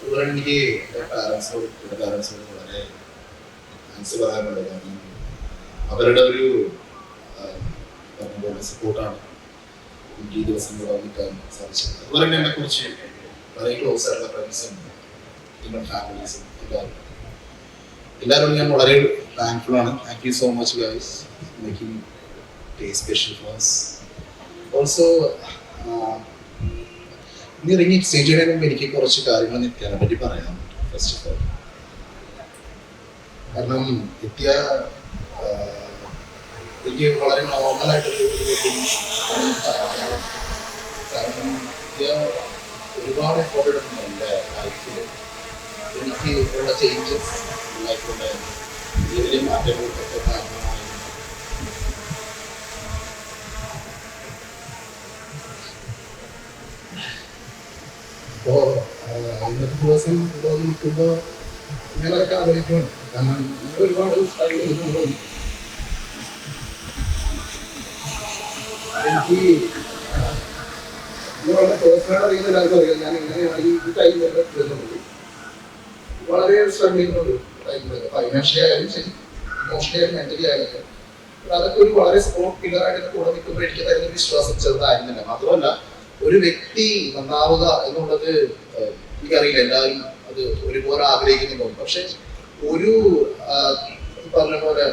അതുപോലെ എനിക്ക് എൻ്റെ പാരൻസിനോട് വളരെ thanks പറയാനുള്ളത്. കാരണം അവരുടെ ഒരു സപ്പോർട്ടാണ് എനിക്ക് ഈ ദിവസം ഇവിടെ വന്നിക്കാൻ സാധിച്ചത്. അതുപോലെ തന്നെ എന്നെക്കുറിച്ച് വളരെ ക്ലോസ് ആയിട്ടുള്ള ഫ്രണ്ട്സും ഇവൻ ഫാമിലീസും എല്ലാവരോടും ഞാൻ വളരെ താങ്ക്ഫുൾ ആണ്. Thank you so much guys making day special for us. Also ഇനി റിങ് എക്സ്ചേഞ്ച് ചെയ്യുന്നതിന് മുമ്പ് എനിക്ക് കുറച്ച് കാര്യങ്ങൾ നിത്യാനെ പറ്റി പറയാം. ഫസ്റ്റ് ഓഫ് ഓൾ, കാരണം നിത്യ എനിക്ക് വളരെ നോർമലായിട്ടൊരു കാരണം നിത്യ ഒരുപാട് എഫോർട്ട് എടുക്കുന്നു എൻ്റെ ലൈഫിൽ. എനിക്ക് ഉള്ള ചേഞ്ചസ് ലൈഫിലുള്ള വലിയ വലിയ മാറ്റങ്ങൾക്കൊക്കെ കാരണമായി. അപ്പോൾ ഇന്നത്തെ ദിവസം ഇവിടെ വന്ന് നിൽക്കുമ്പോൾ ഞാനതൊക്കെ ആലോചിക്കുന്നുണ്ട്. കാരണം ഒരുപാട് എനിക്ക് വളരെ പേഴ്സണൽ അറിയുന്ന എല്ലാവർക്കും അറിയാം ഞാൻ എങ്ങനെയാണ് ഈ ടൈം വരുന്നത്. വളരെ സ്ട്രഗിൾ ചെയ്യുന്നുണ്ട് ടൈമിൽ, ഫൈനാൻഷ്യലി ആയാലും ശരി, ഇമോഷണലി ആയാലും മെന്റലി ആയാലും. അതൊക്കെ ഒരു വളരെ സപ്പോർട്ട് പില്ലറായിട്ട് കൂടെ നിൽക്കുമ്പോൾ എനിക്ക് തരുന്ന വിശ്വാസം ചെറുതായിരുന്നില്ല. മാത്രമല്ല ഒരു വ്യക്തി നന്നാവുക എന്നുള്ളത് എനിക്കറിയില്ല, എല്ലാവരും അത് ഒരുപോലെ ആഗ്രഹിക്കുന്നുണ്ടാവും. പക്ഷെ ഒരു പറഞ്ഞ പോലെ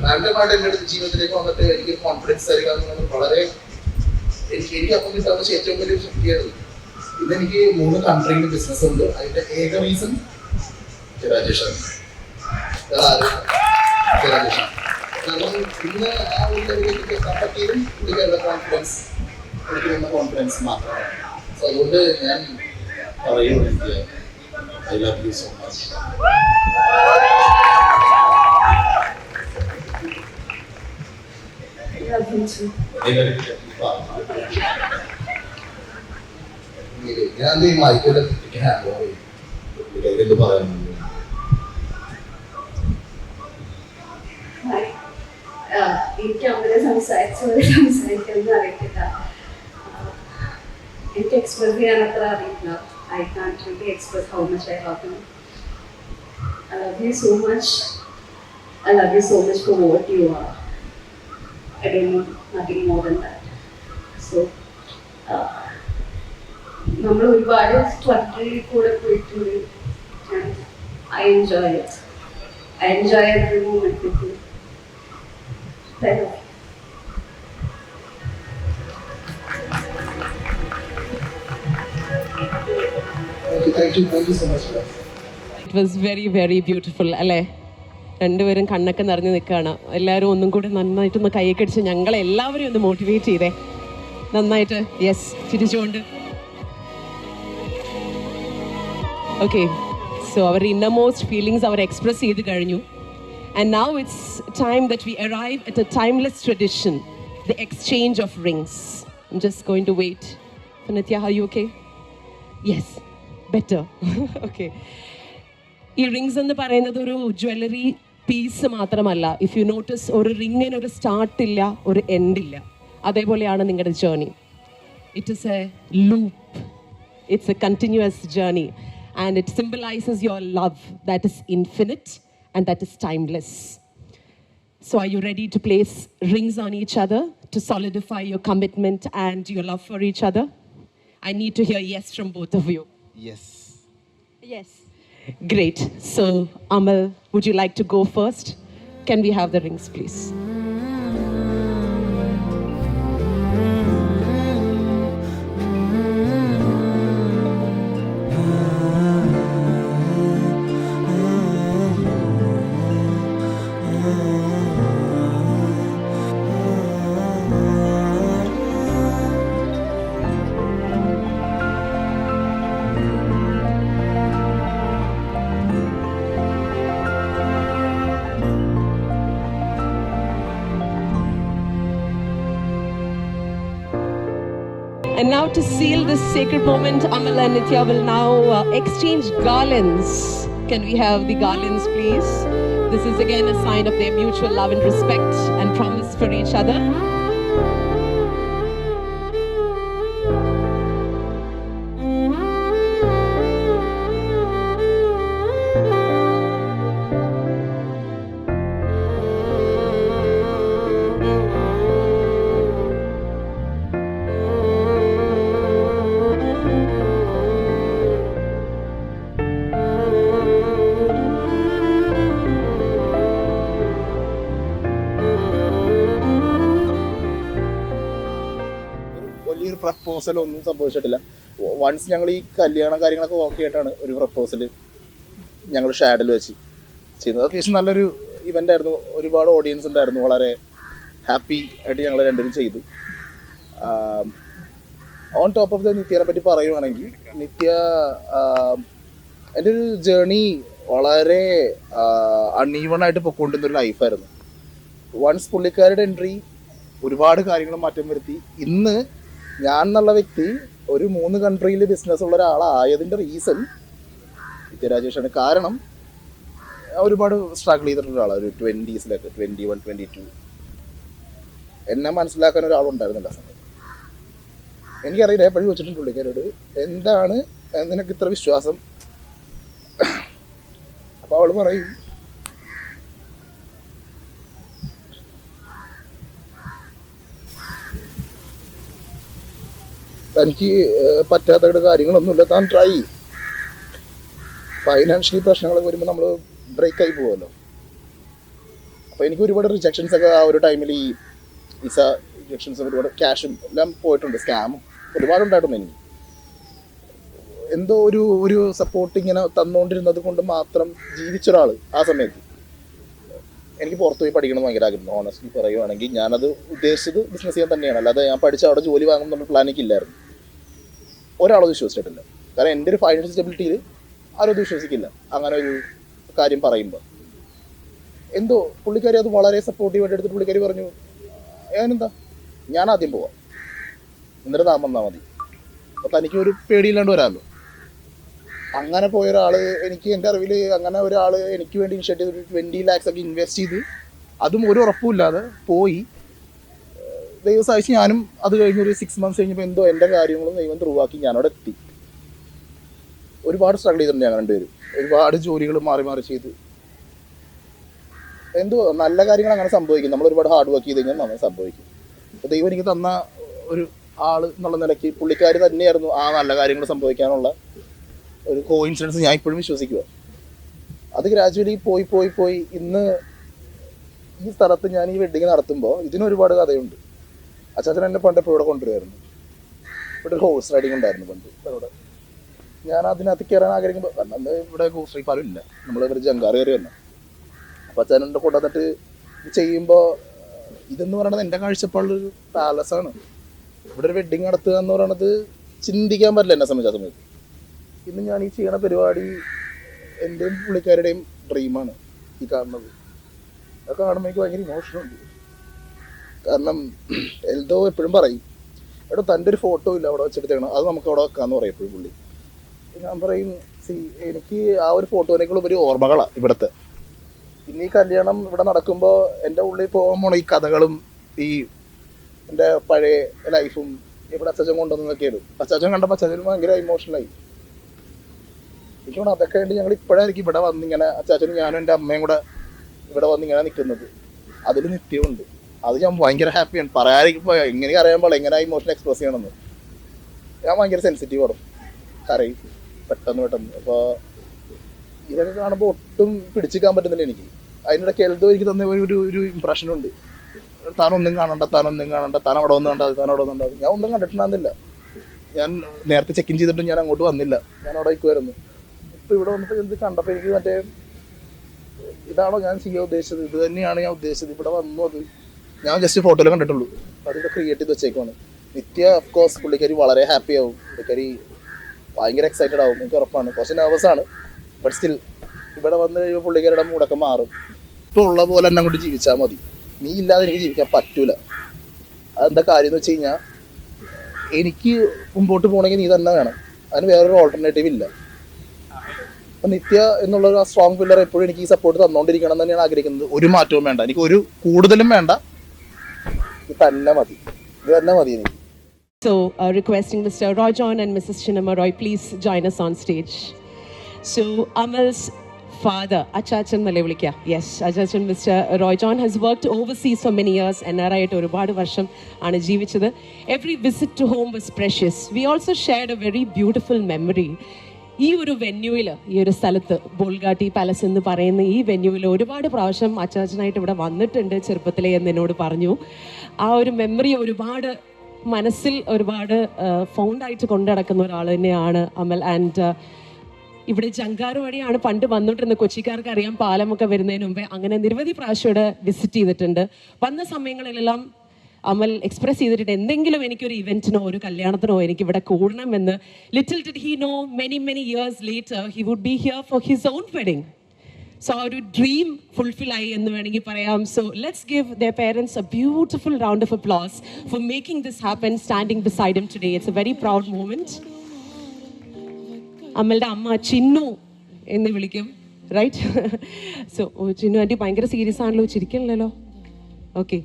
റാൻഡമായിട്ട് എൻ്റെ അടുത്ത് ജീവിതത്തിലേക്ക് വന്നിട്ട് എനിക്ക് കോൺഫിഡൻസ് തരിക എന്നുള്ളത് വളരെ എനിക്ക് അപ്പം കിട്ടാവുന്ന ഏറ്റവും വലിയൊരു ശക്തിയായിരുന്നു. ഇന്ന് എനിക്ക് 3 കൺട്രിയിൽ ബിസിനസ് ഉണ്ട്. അതിന്റെ ഏക റീസൺ രാജേഷാണ്. കാരണം ഇന്ന് ആ ഒരു ലെവലിലേക്ക് എത്താൻ പറ്റിയതും പുള്ളിക്കാരുടെ കോൺഫിഡൻസ് മാത്രമാണ്. സോ അതുകൊണ്ട് ഞാൻ പറയുന്നു, എനിക്ക് I love you so much. ഞാൻ ഈ മൈക്കിന്റെ എന്ത് പറയാനുണ്ട്? എനിക്ക് അങ്ങനെ സംസാരിക്കാനൊന്നും അറിയത്തില്ല. എനിക്ക് എക്സ്പ്രസ് ചെയ്യാൻ അത്ര അറിയില്ല. I can't really express how much I love you. I love you so much. I love you so much for what you are. I don't know nothing more than that. So, നമ്മൾ ഒരുപാട് സ്ട്രഗിളിൽ കൂടെ പോയിട്ടുണ്ട്. I enjoy it. I enjoy every moment with you. Thank you. Thank you so much. It was very, very beautiful, അല്ലേ? രണ്ടുപേരും കണ്ണൊക്കെ നിറഞ്ഞു നിൽക്കുകയാണ്. എല്ലാവരും ഒന്നും കൂടി നന്നായിട്ടൊന്ന് കൈയൊക്കെ അടിച്ച് ഞങ്ങളെല്ലാവരും ഒന്ന് മോട്ടിവേറ്റ് ചെയ്തേ നന്നായിട്ട്. യെസ്, ചിരിച്ചുകൊണ്ട്. ഓക്കെ, സോ അവർ ഇന്നർമോസ്റ്റ് ഫീലിങ്സ് അവർ എക്സ്പ്രസ് ചെയ്ത് കഴിഞ്ഞു. And now it's time that we arrive at a timeless tradition, the exchange of rings. I'm just going to wait. Nitya, are you okay? Yes, better. Okay. ഈ rings എന്ന് പറയുന്നത് ഒരു jewellery piece മാത്രമല്ല. If you notice, ഒരു റിങ്ങിന് ഒരു സ്റ്റാർട്ടില്ല, ഒരു എൻഡില്ല. അതേപോലെയാണ് നിങ്ങളുടെ journey. It is A loop, it's A continuous journey, and it symbolises your love that is infinite and that is timeless. So are you ready to place rings on each other to solidify your commitment and your love for each other? I need to hear yes from both of you. Yes. Yes. Great. So Amal, would you like to go first? Can we have the rings, please? And now to seal this sacred moment, Amal and Nitya will now exchange garlands. Can we have the garlands, please? This is again a sign of their mutual love and respect and promise for each other. Proposal ഒന്നും സംഭവിച്ചിട്ടില്ല. Once ഞങ്ങൾ ഈ കല്യാണ കാര്യങ്ങളൊക്കെ okay ആയിട്ടാണ് ഒരു proposal ഞങ്ങൾ ഷാഡിൽ വെച്ച് ചെയ്യുന്നത്. അത്യാവശ്യം നല്ലൊരു ഇവൻ്റ് ആയിരുന്നു, ഒരുപാട് ഓഡിയൻസ് ഉണ്ടായിരുന്നു, വളരെ ഹാപ്പി ആയിട്ട് ഞങ്ങൾ രണ്ടുപേരും ചെയ്തു. ഓൺ ടോപ്പ് ഓഫ് ദ നിത്യനെ പറ്റി പറയുവാണെങ്കിൽ, നിത്യ എൻ്റെ ഒരു ജേർണി വളരെ അൺഈവണായിട്ട് പൊയ്ക്കൊണ്ടിരുന്നൊരു ലൈഫായിരുന്നു. വൺസ് പുള്ളിക്കാരുടെ എൻട്രി ഒരുപാട് കാര്യങ്ങൾ മാറ്റം വരുത്തി. ഇന്ന് ഞാൻ എന്നുള്ള വ്യക്തി ഒരു 3 കൺട്രിയിൽ ബിസിനസ് ഉള്ള ഒരാളായതിൻ്റെ റീസൺ നിത്യ രാജേഷാണ്. കാരണം ഒരുപാട് സ്ട്രഗിൾ ചെയ്തിട്ടുള്ള ഒരാളാണ്. ഒരു 20s 21, 22 എന്നെ മനസ്സിലാക്കാൻ ഒരാളുണ്ടായിരുന്നില്ല ആ സമയത്ത്. എനിക്കറിയില്ല, എപ്പോഴും ചോദിച്ചിട്ടുണ്ട് പുള്ളിക്കാരോട്, എന്താണ് നിനക്ക് ഇത്ര വിശ്വാസം? അപ്പോൾ അവൾ പറയും, തനിക്ക് പറ്റാത്ത കാര്യങ്ങളൊന്നുമില്ല, താൻ ട്രൈ ചെയ്യും. ഫൈനാൻഷ്യലി പ്രശ്നങ്ങളൊക്കെ വരുമ്പോൾ നമ്മൾ ബ്രേക്കായി പോകുമല്ലോ. അപ്പോൾ എനിക്ക് ഒരുപാട് റിജക്ഷൻസ് ഒക്കെ ആ ഒരു ടൈമിൽ, ഈ വിസ റിജക്ഷൻസും ഒരുപാട് ക്യാഷും എല്ലാം പോയിട്ടുണ്ട്, സ്കാമും ഒരുപാടുണ്ടായിട്ടുണ്ട്. എനിക്ക് എന്തോ ഒരു സപ്പോർട്ട് ഇങ്ങനെ തന്നുകൊണ്ടിരുന്നത് കൊണ്ട് മാത്രം ജീവിച്ചൊരാൾ ആ സമയത്ത്. എനിക്ക് പുറത്ത് പോയി പഠിക്കണം ഭയങ്കര ആഗ്രഹം. ഓണസ്റ്റ്ലി പറയുവാണെങ്കിൽ ഞാനത് ഉദ്ദേശിച്ചത് ബിസിനസ് ചെയ്യാൻ തന്നെയാണ്, അല്ലാതെ ഞാൻ പഠിച്ച അവിടെ ജോലി വാങ്ങും നമ്മൾ പ്ലാനിങ് ഇല്ലായിരുന്നു. ഒരാളത് വിശ്വസിച്ചിട്ടില്ല. കാരണം എൻ്റെ ഒരു ഫൈനാൻഷ്യൽ സ്റ്റെബിലിറ്റിയിൽ ആരും അത് വിശ്വസിക്കില്ല അങ്ങനെ ഒരു കാര്യം പറയുമ്പോൾ. എന്തോ പുള്ളിക്കാരി അത് വളരെ സപ്പോർട്ടീവായിട്ട് എടുത്തിട്ട് പുള്ളിക്കാരി പറഞ്ഞു, ഞാനെന്താ, ഞാൻ ആദ്യം പോവാം, എന്നിട്ട് താൻ വന്നാൽ മതി, അപ്പോൾ തനിക്കൊരു പേടിയില്ലാണ്ട് വരാമല്ലോ. അങ്ങനെ പോയ ഒരാൾ, എനിക്ക് എൻ്റെ അറിവിൽ അങ്ങനെ ഒരാൾ എനിക്ക് വേണ്ടി ഇനിഷ്യേറ്റ് ചെയ്ത് 20 lakhs ഒക്കെ ഇൻവെസ്റ്റ് ചെയ്ത്, അതും ഒരു ഉറപ്പുമില്ലാതെ പോയി. ദൈവം സഹായിച്ച് ഞാനും അത് കഴിഞ്ഞൊരു 6 months കഴിഞ്ഞപ്പോൾ എന്തോ എൻ്റെ കാര്യങ്ങളും ദൈവം ത്രൂ ആക്കി ഞാനവിടെ എത്തി. ഒരുപാട് സ്ട്രഗിൾ ചെയ്തിട്ടുണ്ട് ഞാൻ രണ്ടുപേരും, ഒരുപാട് ജോലികൾ മാറി മാറി ചെയ്ത്. എന്തോ നല്ല കാര്യങ്ങൾ അങ്ങനെ സംഭവിക്കും, നമ്മൾ ഒരുപാട് ഹാർഡ് വർക്ക് ചെയ്ത് കഴിഞ്ഞാൽ നമ്മൾ സംഭവിക്കും. അപ്പോൾ ദൈവം എനിക്ക് തന്ന ഒരു ആൾ എന്നുള്ള നിലയ്ക്ക് പുള്ളിക്കാർ തന്നെയായിരുന്നു ആ നല്ല കാര്യങ്ങൾ സംഭവിക്കാനുള്ള ഒരു കോയിൻസിഡൻസ് ഞാൻ ഇപ്പോഴും വിശ്വസിക്കുക. അത് ഗ്രാജുവലി പോയി പോയി പോയി ഇന്ന് ഈ സ്ഥലത്ത് ഞാൻ ഈ വെഡിങ് നടത്തുമ്പോൾ ഇതിനൊരുപാട് കഥയുണ്ട്. അച്ചാച്ചൻ എന്നെ പണ്ട് ഇപ്പോൾ ഇവിടെ കൊണ്ടുവരുമായിരുന്നു. ഇവിടെ ഒരു ഹോഴ്സ് റൈഡിങ് ഉണ്ടായിരുന്നു പണ്ട് ഇവിടെ. ഞാൻ അതിനകത്ത് കയറാൻ ആഗ്രഹിക്കുമ്പോൾ, കാരണം ഇവിടെ ഹോഴ്സ് പാലും ഇല്ല, നമ്മളിവിടെ ജങ്കാർ കയറി വരണം. അപ്പോൾ അച്ഛനെ കൊണ്ടുവന്നിട്ട് ചെയ്യുമ്പോൾ ഇതെന്ന് പറയുന്നത് എൻ്റെ കാഴ്ചപ്പാടിലൊരു പാലസാണ്. ഇവിടെ ഒരു വെഡിങ് നടത്തുക എന്ന് പറയുന്നത് ചിന്തിക്കാൻ പറ്റില്ല എന്നെ സംബന്ധിച്ച സമയത്ത്. ഇന്ന് ഞാൻ ഈ ചെയ്യണ പരിപാടി എൻ്റെയും പുള്ളിക്കാരുടെയും ഡ്രീമാണ് ഈ കാണുന്നത്. അത് കാണുമ്പോൾ എനിക്ക് ഭയങ്കര ഇമോഷനുണ്ട്. കാരണം എൽദോ എപ്പോഴും പറയും, എടോ തൻ്റെ ഒരു ഫോട്ടോ ഇല്ല അവിടെ വെച്ചെടുത്തേക്കണം, അത് നമുക്ക് അവിടെ വെക്കാമെന്ന് പറയും എപ്പോഴും പുള്ളി. ഞാൻ പറയും, എനിക്ക് ആ ഒരു ഫോട്ടോനേക്കുള്ള ഒരു ഓർമ്മകളാണ് ഇവിടുത്തെ. ഇന്ന് ഈ കല്യാണം ഇവിടെ നടക്കുമ്പോൾ എൻ്റെ ഉള്ളിൽ പോകാൻ പോണ ഈ കഥകളും ഈ എൻ്റെ പഴയ ലൈഫും ഇവിടെ അച്ചാച്ചൻ കൊണ്ടുവന്നതൊക്കെയാണ്. അച്ചാച്ചൻ കണ്ടപ്പോൾ അച്ചാച്ചൻ ഭയങ്കര ഇമോഷണലായി. എനിക്കോണം അതൊക്കെ വേണ്ടി ഞങ്ങൾ ഇപ്പോഴായിരിക്കും ഇവിടെ വന്നിങ്ങനെ, അച്ചാച്ചനും ഞാനും എൻ്റെ അമ്മയും കൂടെ ഇവിടെ വന്നിങ്ങനെ നിൽക്കുന്നത്. അതിൽ നിത്യമുണ്ട്. അത് ഞാൻ ഭയങ്കര ഹാപ്പിയാണ്. പറയാതിരിക്കുമ്പോൾ എങ്ങനെ അറിയാൻ പാടില്ല എങ്ങനെ ആ ഇമോഷൻ എക്സ്പ്രസ് ചെയ്യണമെന്ന്. ഞാൻ ഭയങ്കര സെൻസിറ്റീവ് ആണ്, കരയും പെട്ടെന്ന്. അപ്പോൾ ഇതൊക്കെ കാണുമ്പോൾ ഒട്ടും പിടിച്ചിക്കാൻ പറ്റുന്നില്ല എനിക്ക്. അതിനിടയ്ക്ക് എൽദോ എനിക്ക് തന്ന ഒരു ഇമ്പ്രഷനുണ്ട്, താനൊന്നും കാണണ്ട, താൻ അവിടെ ഒന്നും കണ്ടാൽ താൻ അവിടെ ഒന്നും ഉണ്ടാകും. ഞാൻ ഒന്നും കണ്ടിട്ടുണ്ടാകുന്നില്ല. ഞാൻ നേരത്തെ ചെക്ക് ഇൻ ചെയ്തിട്ടും ഞാൻ അങ്ങോട്ട് വന്നില്ല, ഞാൻ അവിടെ വയ്ക്കുമായിരുന്നു. ഇപ്പോൾ ഇവിടെ വന്നിട്ട് എന്ത് കണ്ടപ്പോൾ എനിക്ക് മറ്റേ ഇതാണോ ഞാൻ ചെയ്യാൻ ഉദ്ദേശിച്ചത്, ഇത് തന്നെയാണ് ഞാൻ ഉദ്ദേശിച്ചത്. ഇവിടെ വന്നു അത് ഞാൻ ജസ്റ്റ് ഫോട്ടോയിൽ കണ്ടിട്ടുള്ളൂ, അതിവിടെ ക്രിയേറ്റ് ചെയ്ത് വെച്ചേക്കുവാണ്. നിത്യ ഓഫ്കോഴ്സ് പുള്ളിക്കാരി വളരെ ഹാപ്പി ആവും, പുള്ളിക്കാരി ഭയങ്കര എക്സൈറ്റഡ് ആവും, എനിക്ക് ഉറപ്പാണ്. കുറച്ച് നെർവസാണ്, ബട്ട് സ്റ്റിൽ ഇവിടെ വന്ന് കഴിയുമ്പോൾ പുള്ളിക്കാരുടെ മൂടൊക്കെ മാറും. ഇപ്പോൾ ഉള്ള പോലെ തന്നെ അങ്ങോട്ട് ജീവിച്ചാൽ മതി, നീ ഇല്ലാതെ എനിക്ക് ജീവിക്കാൻ പറ്റൂല. അതെന്താ കാര്യം എന്ന് വെച്ച് കഴിഞ്ഞാൽ, എനിക്ക് മുമ്പോട്ട് പോകണമെങ്കിൽ നീ തന്നെ വേണം, അതിന് വേറൊരു ഓൾട്ടർനേറ്റീവ് ഇല്ല. അപ്പം നിത്യ എന്നുള്ളൊരു ആ സ്ട്രോങ് പില്ലർ എപ്പോഴും എനിക്ക് ഈ സപ്പോർട്ട് തന്നുകൊണ്ടിരിക്കണം എന്ന് തന്നെയാണ് ആഗ്രഹിക്കുന്നത്. ഒരു മാറ്റവും വേണ്ട, എനിക്ക് ഒരു കൂടുതലും വേണ്ട, ഇത് തന്നെ മതി, ഇത് തന്നെ മതി എനിക്ക്. So, requesting Mr. Roy John and Mrs. Chinamma Roy, please join us on stage. So, Amal's father, Achachan Nalevlikya. Yes, Achachan Mr. Roy John has worked overseas for many years. NRI at ഒരുപാട് വർഷം ആണ് ജീവിച്ചത്. Every visit to home was precious. We also shared a very beautiful memory. ഈ ഒരു വെന്യൂവിൽ, ഈ ഒരു സ്ഥലത്ത്, Bolgatty palace എന്ന് പറയുന്ന ഈ വെന്യൂവിൽ ഒരുപാട് പ്രാവശ്യം അച്ചാച്ചനായിട്ട് ഇവിടെ വന്നിട്ടുണ്ട് ചെറുപ്പത്തിലെ എന്ന് എന്നോട് പറഞ്ഞു. ആ ഒരു മെമ്മറി ഒരുപാട് മനസ്സിൽ ഒരുപാട് ഫൗണ്ടായിട്ട് കൊണ്ടു നടക്കുന്ന ഒരാൾ തന്നെയാണ് അമൽ. ആൻഡ് ഇവിടെ ജങ്കാറ് വഴിയാണ് പണ്ട് വന്നിട്ടിരുന്നത്. കൊച്ചിക്കാർക്ക് അറിയാം, പാലമൊക്കെ വരുന്നതിന് മുമ്പേ അങ്ങനെ നിരവധി പ്രാവശ്യം ഇവിടെ വിസിറ്റ് ചെയ്തിട്ടുണ്ട്. വന്ന സമയങ്ങളിലെല്ലാം അമൽ എക്സ്പ്രസ് ചെയ്തിട്ടുണ്ട്, എന്തെങ്കിലും എനിക്കൊരു ഇവൻറ്റിനോ ഒരു കല്യാണത്തിനോ എനിക്ക് ഇവിടെ കൂടണമെന്ന്. Little did he know many years later he would be here for his own wedding. So our dream fulfill ആയി എന്ന് വേണമെങ്കിൽ പറയാം. So let's give their parents a beautiful round of applause for making this happen, standing beside him today. It's a very proud moment. അമ്മളുടെ അമ്മ ചിന്നു എന്ന് വിളിക്കും, right? So Chinnu anti ഭയങ്കര serious ആണല്ലോ, ചിരിക്കണല്ലോ. Okay.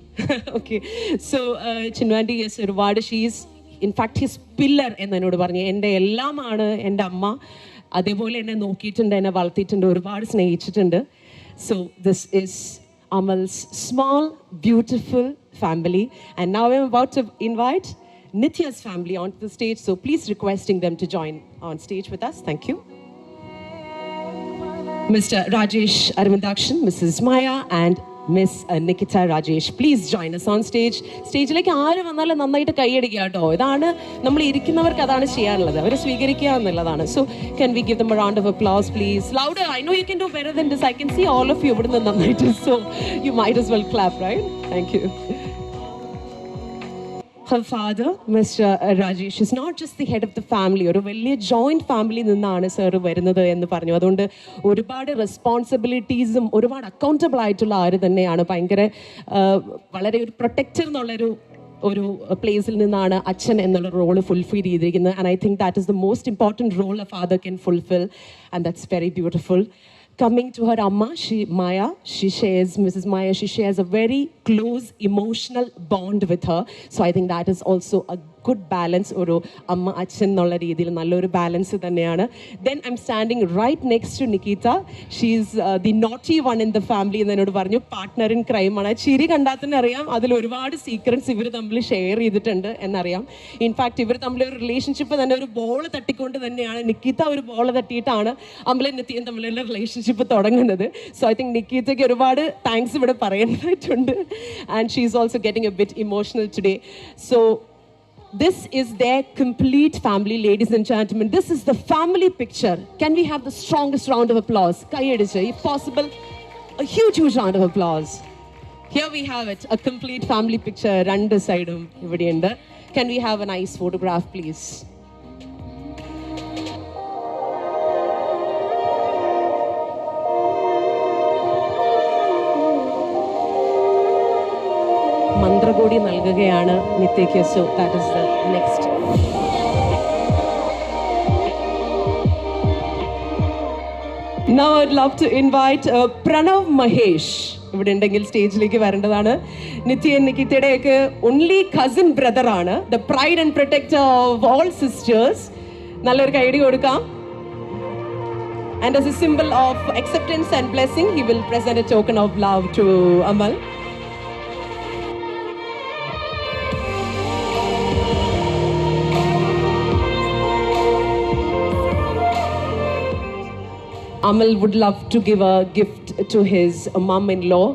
Okay. So, Chinvanti, yes, ഒരുപാട് she's in fact his pillar എന്നോട് പറഞ്ഞു. എൻ്റെ എല്ലാമാണ് എൻ്റെ അമ്മ. അതേപോലെ എന്നെ നോക്കിയിട്ടുണ്ട്, എന്നെ വളർത്തിയിട്ടുണ്ട്, ഒരുപാട് സ്നേഹിച്ചിട്ടുണ്ട്. So, this is Amal's small, beautiful family. And now I'm about to invite Nithya's family onto the stage. So, please requesting them to join on stage with us. Thank you. Mr. Rajesh Arvindakshan, Mrs. Maya, and Miss Nikita Rajesh. Please join us on stage. സ്റ്റേജിലേക്ക് ആര് വന്നാലും നന്നായിട്ട് കൈയടിക്കുക കേട്ടോ. ഇതാണ് നമ്മൾ ഇരിക്കുന്നവർക്ക് അതാണ് ചെയ്യാനുള്ളത്, അവരെ സ്വീകരിക്കുക എന്നുള്ളതാണ്. So can we give them a round of applause please? Louder. I know you can do better than this. I can see all of you ഇവിടുന്ന് നന്നായിട്ട്. So you might as well clap, right? Thank you. Her father, Mr. Rajesh, is not just the head of the family. ഒരു വലിയ joint family നിന്നാണ് sir വരുന്നത് എന്ന് പറഞ്ഞു. അതുകൊണ്ട് ഒരുപാട് റെസ്പോൺസിബിലിറ്റീസും ഒരുപാട് അക്കൗണ്ടബിൾ ആയിട്ടുള്ള ആര് തന്നെയാണ്. ഭയങ്കര വളരെ ഒരു പ്രൊട്ടക്റ്റർ എന്നുള്ളൊരു ഒരു പ്ലേസിൽ നിന്നാണ് അച്ഛൻ എന്നുള്ള റോള് ഫുൾഫിൽ ചെയ്തിരിക്കുന്നത്. And I think that is the most important role a father can fulfil, and that's very beautiful. Coming to her amma, Mrs. Maya, she shares a very close emotional bond with her. So I think that is also a good balance. Oru amma achan ennulla reethil nalloru balance thaneyana. Then I'm standing right next to Nikita. She's the naughty one in the family എന്ന് എന്നോട് പറഞ്ഞു. Partner in crime ആണ്. ചിരി കണ്ടാൽ തന്നെ അറിയാം അതിൽ ഒരുപാട് സീക്രട്സ് ഇവർ തമ്മിൽ ഷെയർ ചെയ്തിട്ടുണ്ട് എന്നറിയാം. ഇൻഫാക്ട് ഇവർ തമ്മിൽ ഒരു റിലേഷൻഷിപ്പ് തന്നെ ഒരു ബോൾ തട്ടിക്കൊണ്ട് തന്നെയാണ്. നിക്കിത ഒരു ബോൾ തട്ടിയിട്ടാണ് അമലും നിത്യയും തമ്മിലുള്ള റിലേഷൻഷിപ്പ് തുടങ്ങുന്നത്. സോ ഐ തിങ്ക് നിക്കിതയ്ക്ക് ഒരുപാട് താങ്ക്സ് ഇവിടെ പറയേണ്ടതായിട്ടുണ്ട്. And she is also getting a bit emotional today. So this is their complete family, ladies and gentlemen. This is the family picture. Can we have the strongest round of applause? Kayediche, if possible, a huge round of applause. Here we have it, a complete family picture. Rendu sidum ivide. Can we have a nice photograph, please? മന്ത്രകോടി നൽകുകയാണ് നിത്യയ്ക്ക്. So that is the next. Now I'd love to invite Pranav Mahesh. ഇവിടെ ഉണ്ടെങ്കിൽ സ്റ്റേജിലേക്ക് വരേണ്ടതാണ്. നിത്യ നിക്കിതയുടെയൊക്കെ only cousin brother ആണ്. The pride and protector of all sisters. നല്ലൊരു കൈയടി കൊടുക്കാം. And as a symbol of acceptance and blessing, he will present a token of love to Amal. Amal would love to give a gift to his mom-in-law.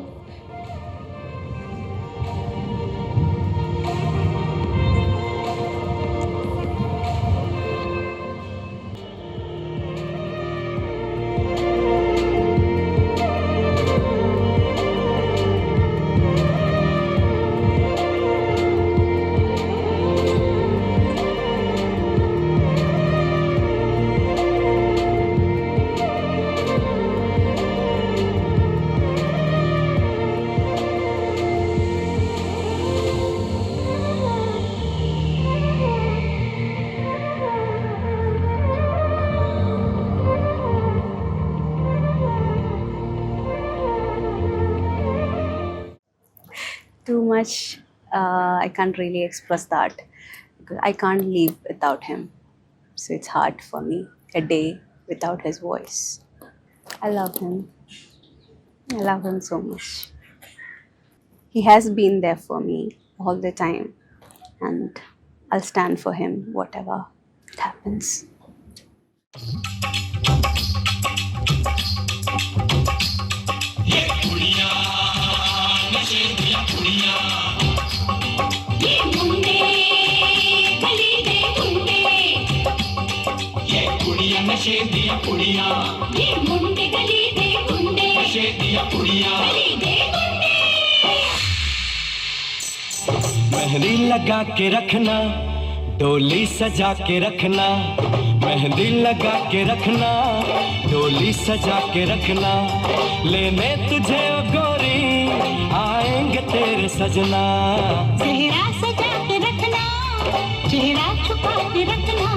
Too much, I can't really express that. I can't live without him. So it's hard for me, a day without his voice. I love him. I love him so much. He has been there for me all the time. And I'll stand for him, whatever happens. नशे दिया कुड़िया ये मुंडे गली दे गुंडे नशे दिया कुड़िया गली दे गुंडे मेहंदी लगा के रखना डोली सजा के रखना मेहंदी लगा के रखना डोली सजा के रखना लेने तुझे ओ गोरी आएंगे तेरे सजना चेहरा सजा के रखना चेहरा छुपा के रखना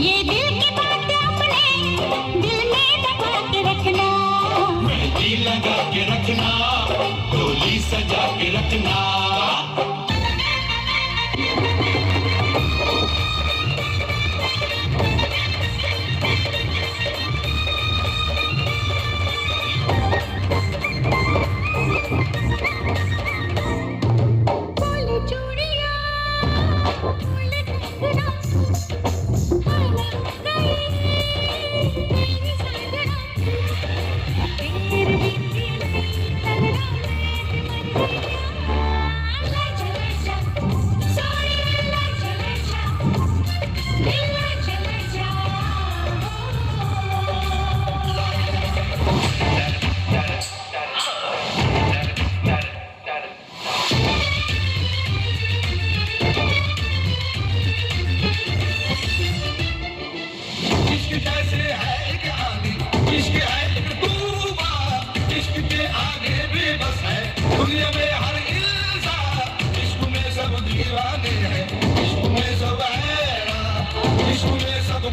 ये दिल की बात अपने दिल में दबा के रखना मेहंदी लगा के रखना डोली सजा के रखना।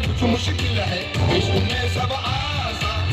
कुछ मुश्किल है इश्क में सब आसान।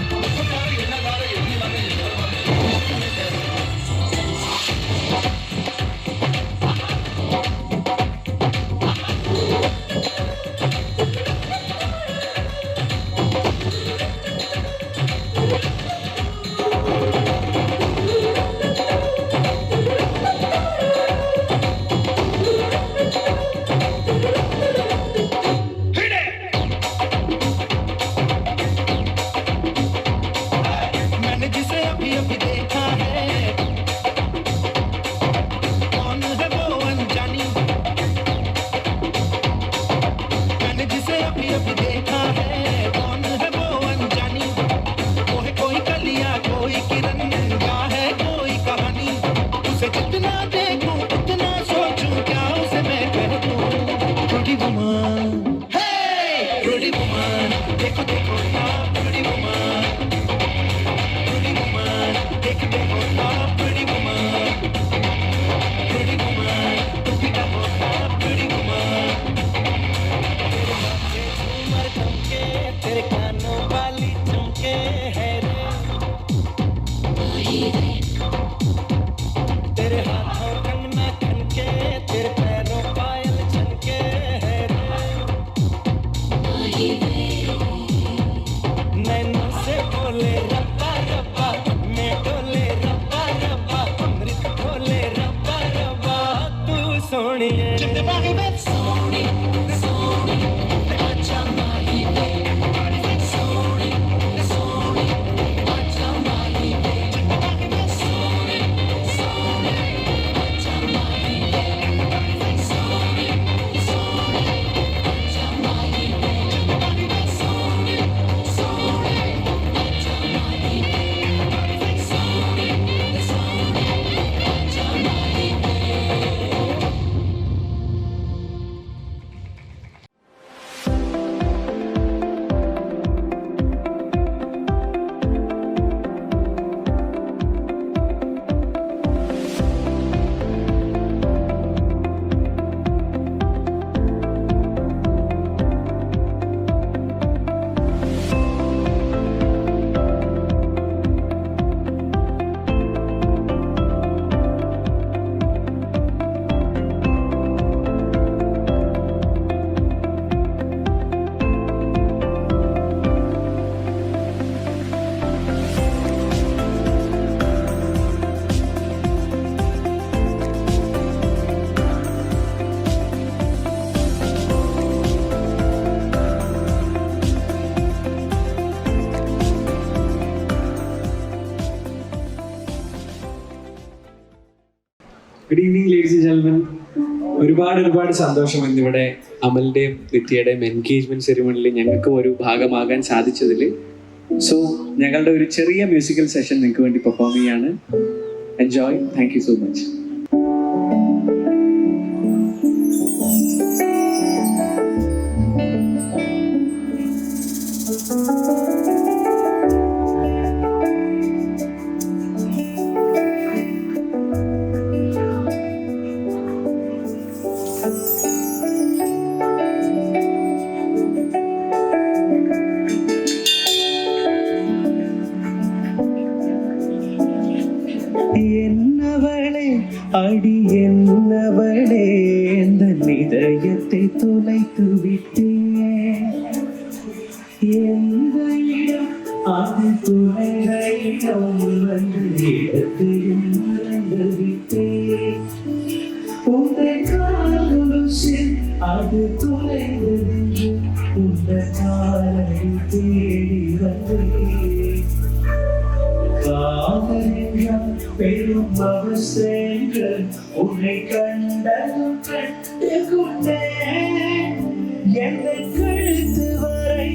Good evening ladies and gentlemen. ഒരുപാട് സന്തോഷം ഇന്നിവിടെ അമലിന്റെയും നിത്യയുടെയും എൻഗേജ്മെന്റ് സെറിമണിയിൽ ഞങ്ങൾക്കും ഒരു ഭാഗമാകാൻ സാധിച്ചതിൽ. സോ ഞങ്ങളുടെ ഒരു ചെറിയ മ്യൂസിക്കൽ സെഷൻ നിങ്ങൾക്ക് വേണ്ടി പെർഫോം ചെയ്യാണ്. Enjoy. Thank you so much. എന്നവൾ அடி என்னவளே இந்த இதயத்தை தொலைத்து விட்டேன். எந்த இடம் அது துணைந்த இடம் வந்து இடத்தையும் மறந்து விட்டேன். உங்கள் காலத்தில் அது துணைந்தது உங்கள் காலை தேடி வந்தேன். காதல் என்றால் பெரும் அவசரங்கள் உன்னை கண்டதும் கண்டு கொண்டேன். எந்த கழுத்து வரை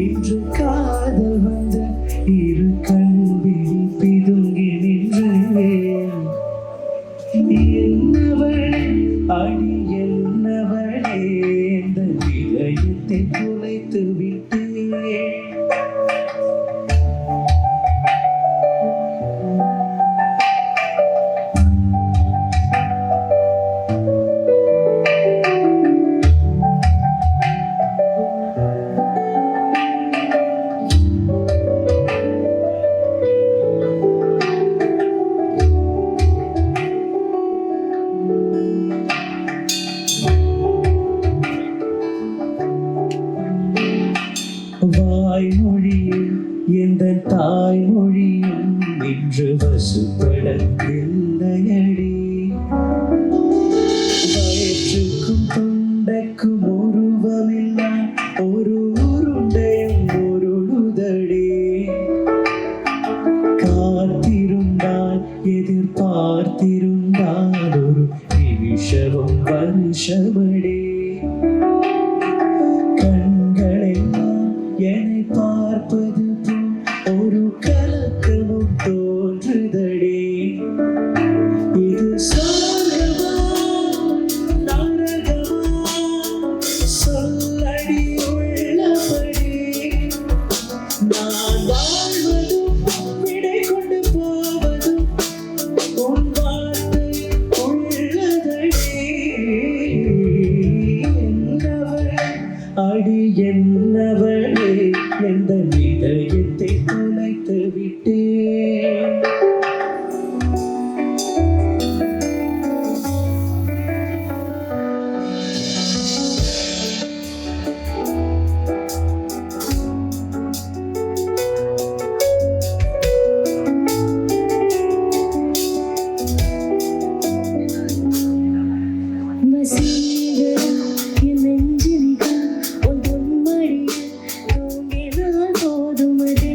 இன்று காதல் வந்த இரு கண்பில் பிதுங்கி நின்றேன். என்னவளே அடி என்னவளே இந்த இதயத்தை துளைத்து விட்டேன். வாய்மொழியில் எந்த தாய்மொழியும் இன்று வசுப்படவில்லையடி. வயிற்றுக்கும் தொண்டைக்கும் உருவமில்லா ஒரு உருண்டையும் உருளுதடி. காத்திருந்தால் எதிர்பார்த்திருந்தால் ஒரு நிமிஷமும் வருஷமடி. என்னை பார்ப்பது போல் ஒரு கலக்கமும் தோன்றுதடி. இது சொர்க்கமா நரகமா சொல்லடி உள்ளபடி. நான் வாழ்வதும் விடை கொண்டு போவதும் உன் வார்த்தை உள்ளதடி. என்னவளே அடி என்னவளே எந்த இதயத்தை தொலைத்து விட்டேன். போதுமது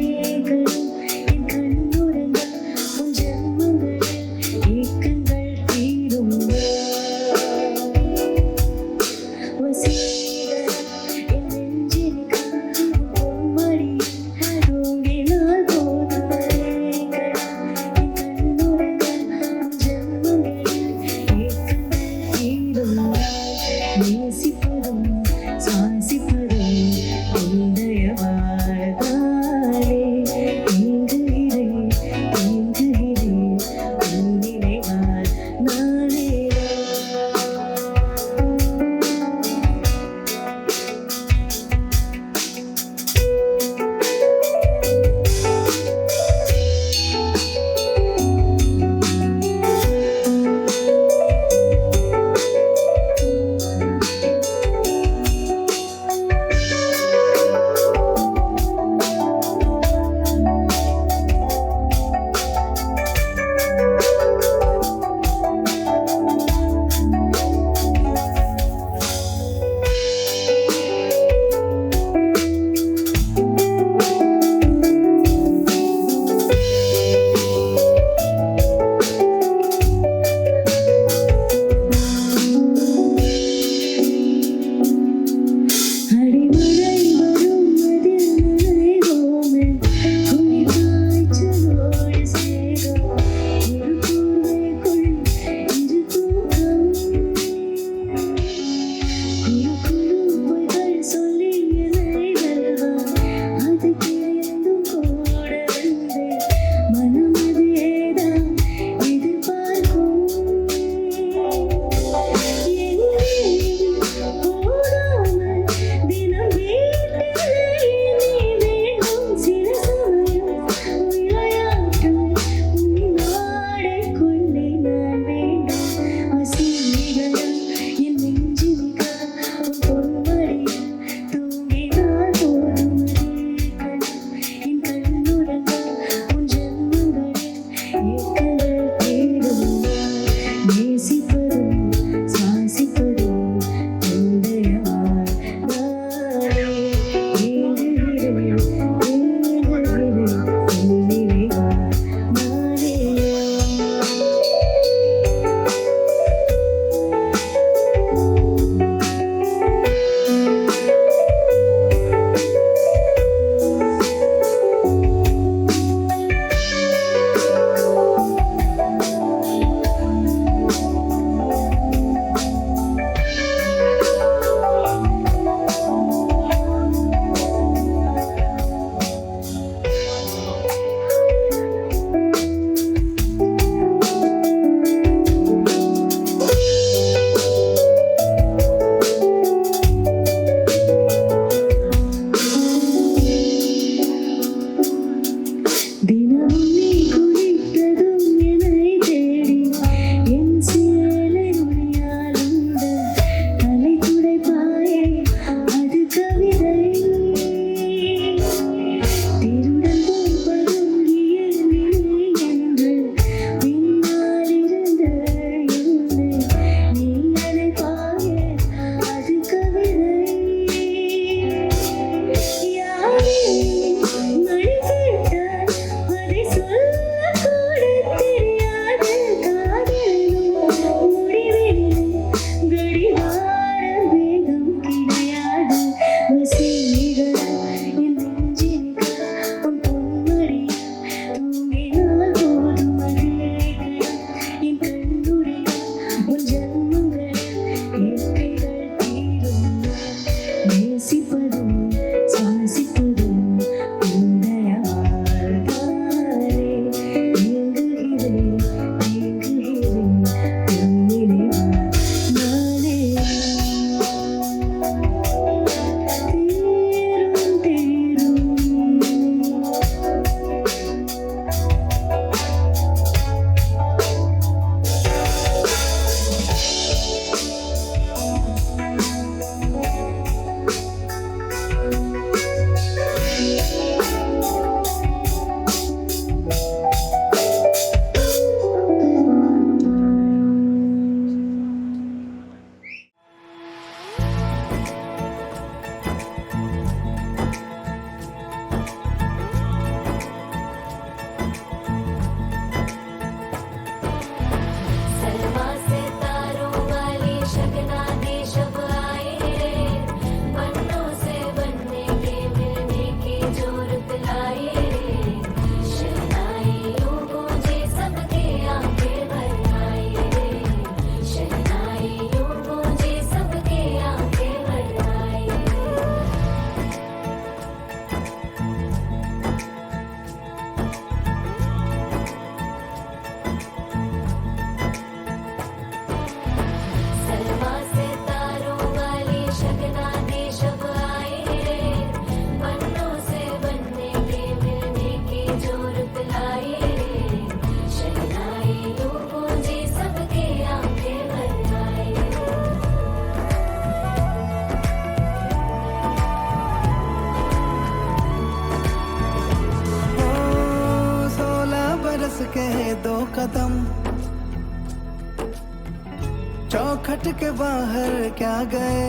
चौखट के बाहर क्या गए,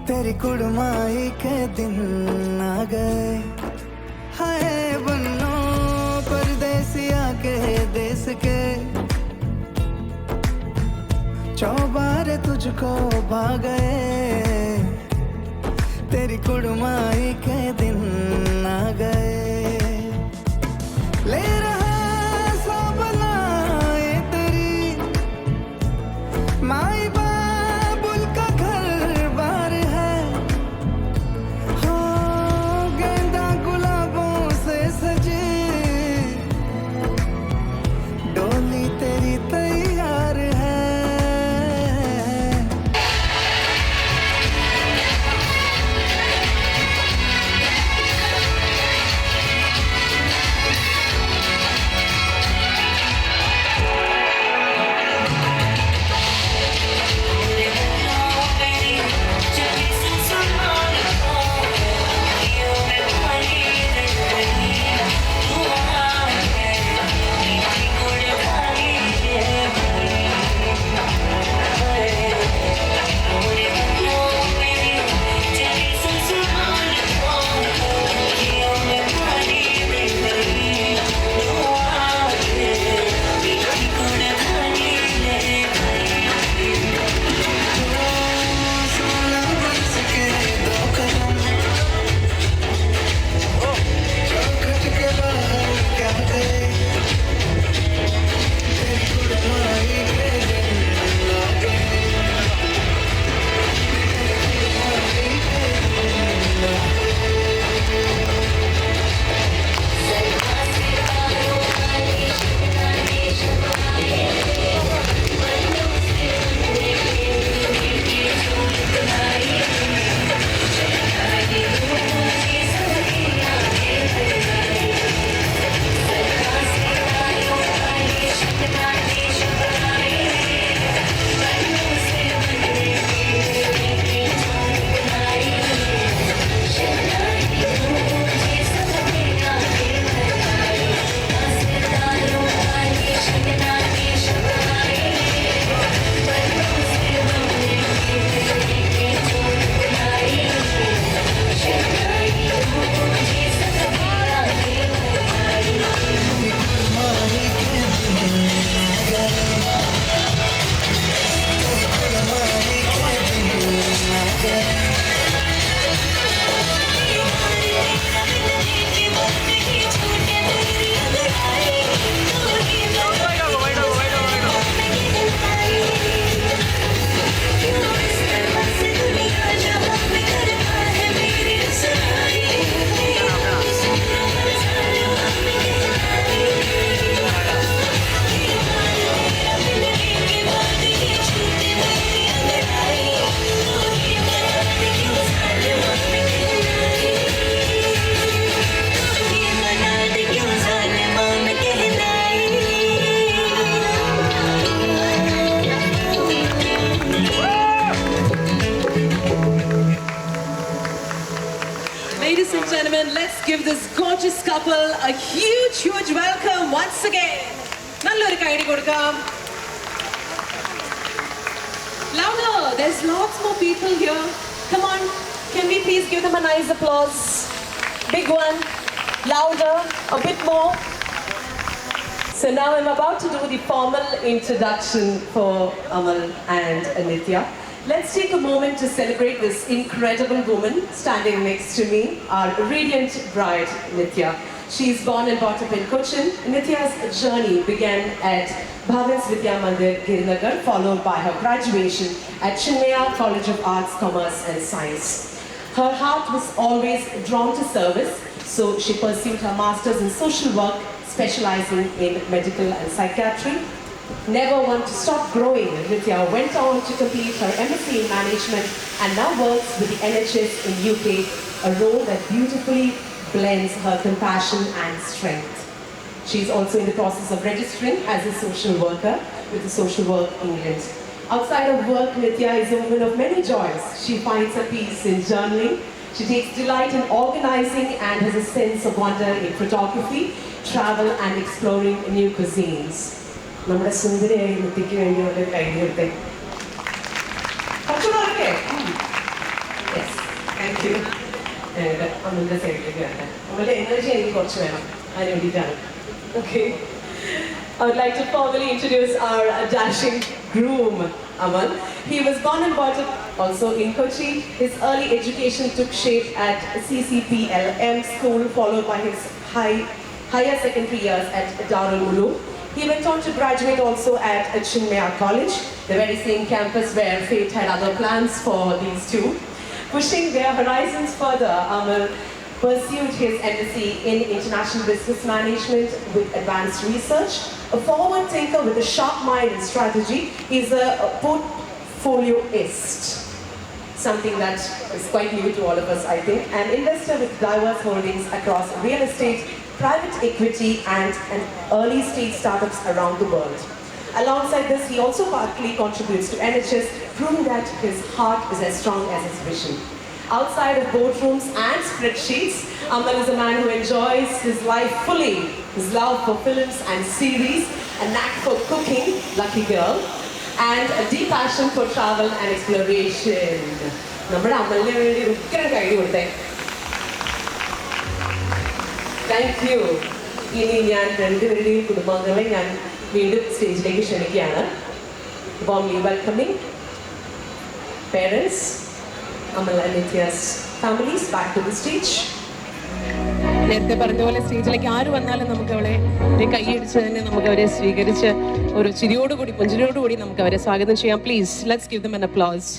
तेरी कुड़माई के दिन आ गए। हाय बन्नो परदेसिया के देश के, चौबारे तुझको भा गए, तेरी कुड़माई के दिन आ गए। ले रहा सब बनाए तेरी माई बाबुल का घर बार है, हो गेंदा गुलाबों से सजी डोली तेरी तैयार है। Ladies and gentlemen, let's give this gorgeous couple a huge welcome once again. നല്ലൊരു കൈയടി കൊടുക്കാം. Louder, there's lots more people here. Come on, can we please give them a nice applause? Big one, louder, a bit more. So now I'm about to do the formal introduction for Amal and Nithya. Let's take a moment to celebrate this incredible woman standing next to me, our radiant bride, Nithya. She's born and brought up in Cochin. Nithya's journey began at Bhavans Vidya Mandir, Girinagar, followed by her graduation at Chinmaya College of Arts, Commerce and Science. Her heart was always drawn to service, so she pursued her master's in social work, specializing in medical and psychiatry. Never want to stop growing, Nithya went on to complete her MSc in management and now works with the NHS in UK, a role that beautifully blends her compassion and strength. She's also in the process of registering as a social worker with the Social Work England. Outside of work, Nithya is a woman of many joys. She finds her peace in journaling. She takes delight in organizing and has a sense of wonder in photography, travel and exploring new cuisines. നമ്മുടെ സുന്ദരിയായി നിത്യയ്ക്ക് വേണ്ടി ഒരു കൈ കൊടുത്തേ. കുറച്ചുകൂടെ thank you. അമ്മയുടെ സൈഡിലേക്ക് വേണ്ട നമ്മളുടെ എനർജി എനിക്ക് കുറച്ച് വേണം, അതിന് വേണ്ടിയിട്ടാണ്. Okay, I would like to formally introduce our dashing groom, Amal. He was born and brought up also in Kochi. His early education took shape at CCPLM school, followed by his higher secondary years at Darul Uloom. He went on to graduate also at Chinmaya College, the very same campus where fate had other plans for these two. Pushing their horizons further, Amal pursued his MSc in International Business Management with advanced research. A forward thinker with a sharp mind and strategy, he's a portfolioist, something that is quite new to all of us, I think. An investor with diverse holdings across real estate, private equity, and early stage startups around the world. Alongside this, he also partly contributes to NHS, proving that his heart is as strong as his vision. Outside of boardrooms and spreadsheets, Amal is a man who enjoys his life fully. His love for films and series, a knack for cooking, lucky girl, and a deep passion for travel and exploration. നമ്മുടെ അമലിന് വേണ്ടി ഉഗ്രം കൈ കൊടുത്തേ. Thank you. ഇനി ഞാൻ രണ്ടുപേരുടെയും കുടുംബാംഗങ്ങളെ ഞാൻ വീണ്ടും സ്റ്റേജിലേക്ക് ക്ഷണിക്കുകയാണ്. warmly welcoming parents, Amal and Nithya's families back to the stage. നേരത്തെ പറഞ്ഞ പോലെ സ്റ്റേജിലേക്ക് ആര് വന്നാലും നമുക്ക് അവളെ കൈയടിച്ച് തന്നെ നമുക്ക് അവരെ സ്വീകരിച്ച് ഒരു ചിരിയോടുകൂടി പുഞ്ചിരിയോടുകൂടി നമുക്ക് അവരെ സ്വാഗതം ചെയ്യാം. Please let's give them an applause.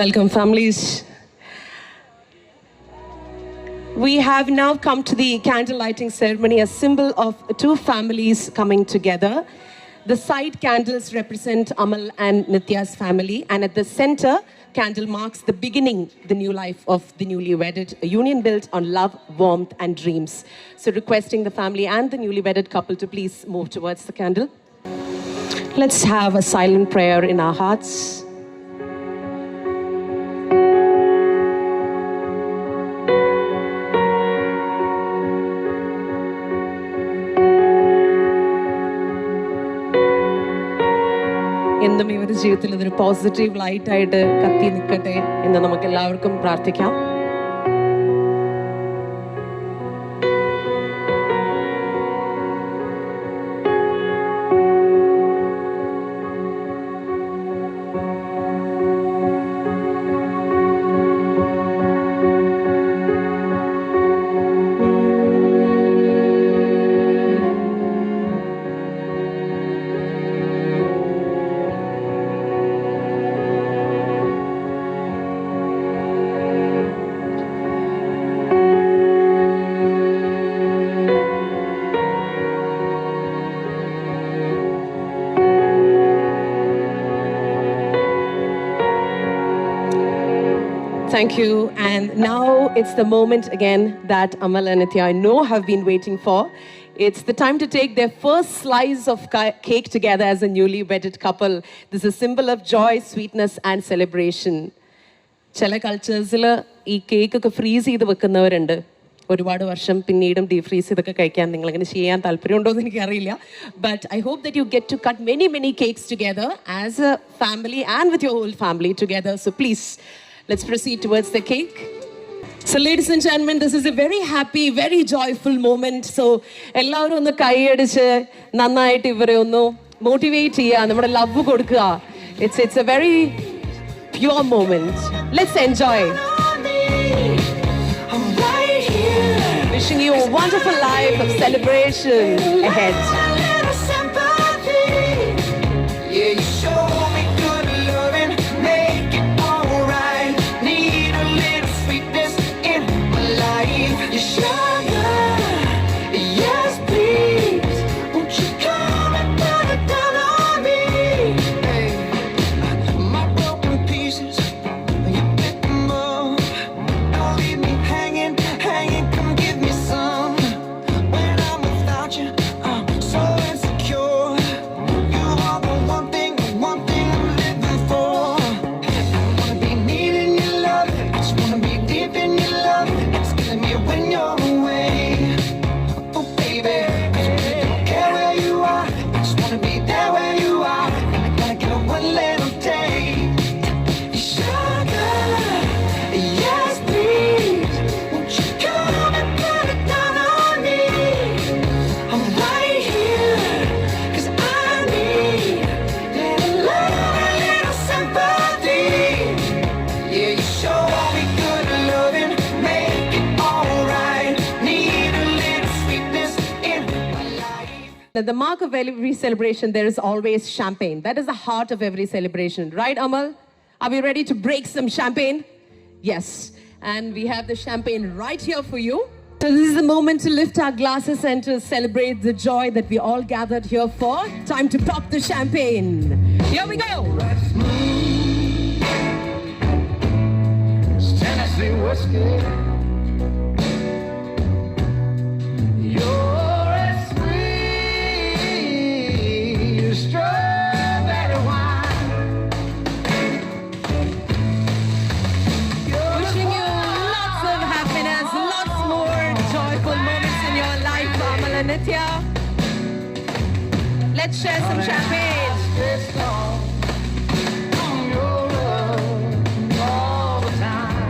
Welcome, families. We have now come to the candle lighting ceremony, a symbol of two families coming together. The side candles represent Amal and Nithya's family, and at the center candle marks the beginning, the new life of the newly wedded, a union built on love, warmth, and dreams. So requesting the family and the newly wedded couple to please move towards the candle. Let's have a silent prayer in our hearts. എന്നും ഇവരുടെ ജീവിതത്തിൽ ഇതൊരു positive light ആയിട്ട് കത്തി നിൽക്കട്ടെ എന്ന് നമുക്ക് എല്ലാവർക്കും പ്രാർത്ഥിക്കാം. Thank you. And now it's the moment again that Amal and Nithya I know have been waiting for. It's the time to take their first slice of cake together as a newly wedded couple. This is a symbol of joy, sweetness, and celebration. ചില കൾച്ചേഴ്സിൽ ഈ കേക്കൊക്കെ freeze ചെയ്ത് വെക്കുന്നവരുണ്ട്. ഒരുപാട് വർഷം പിന്നീടും ഡീഫ്രീസ് ചെയ്തൊക്കെ കഴിക്കാൻ നിങ്ങളങ്ങനെ ചെയ്യാൻ താല്പര്യമുണ്ടോ എന്ന് എനിക്കറിയില്ല. But I hope that you get to cut many cakes together as a family and with your whole family together. So please let's proceed towards the cake. So ladies and gentlemen, this is a very happy, very joyful moment. So എല്ലാവരും ഒന്ന് കൈയടിച്ച് നന്നായിട്ട് ഇവരെ ഒന്ന് motivate ചെയ്യുക, നമ്മുടെ love കൊടുക്കുക. It's a very pure moment. Let's enjoy. Wishing you a wonderful life of celebration ahead. Yeah, you show me good loving, make it alright. Need a little sweetness in my life. You sugar, yes please. Won't you come and put it down on me? Hey, my broken pieces, you pick them up. Don't leave me hanging. Come give me some. When I'm without you, I'm so At the mark of every celebration, there is always champagne. That is the heart of every celebration. Right, Amal? Are we ready to break some champagne? Yes. And we have the champagne right here for you. So this is the moment to lift our glasses and to celebrate the joy that we all gathered here for. Time to pop the champagne. Here we go. It's Tennessee whiskey. You're as sweet as strawberry wine. Wishing you lots of happiness, lots more joyful moments in your life, Amal and Nitya. Let's share some champagne. Stay strong on your love all the time.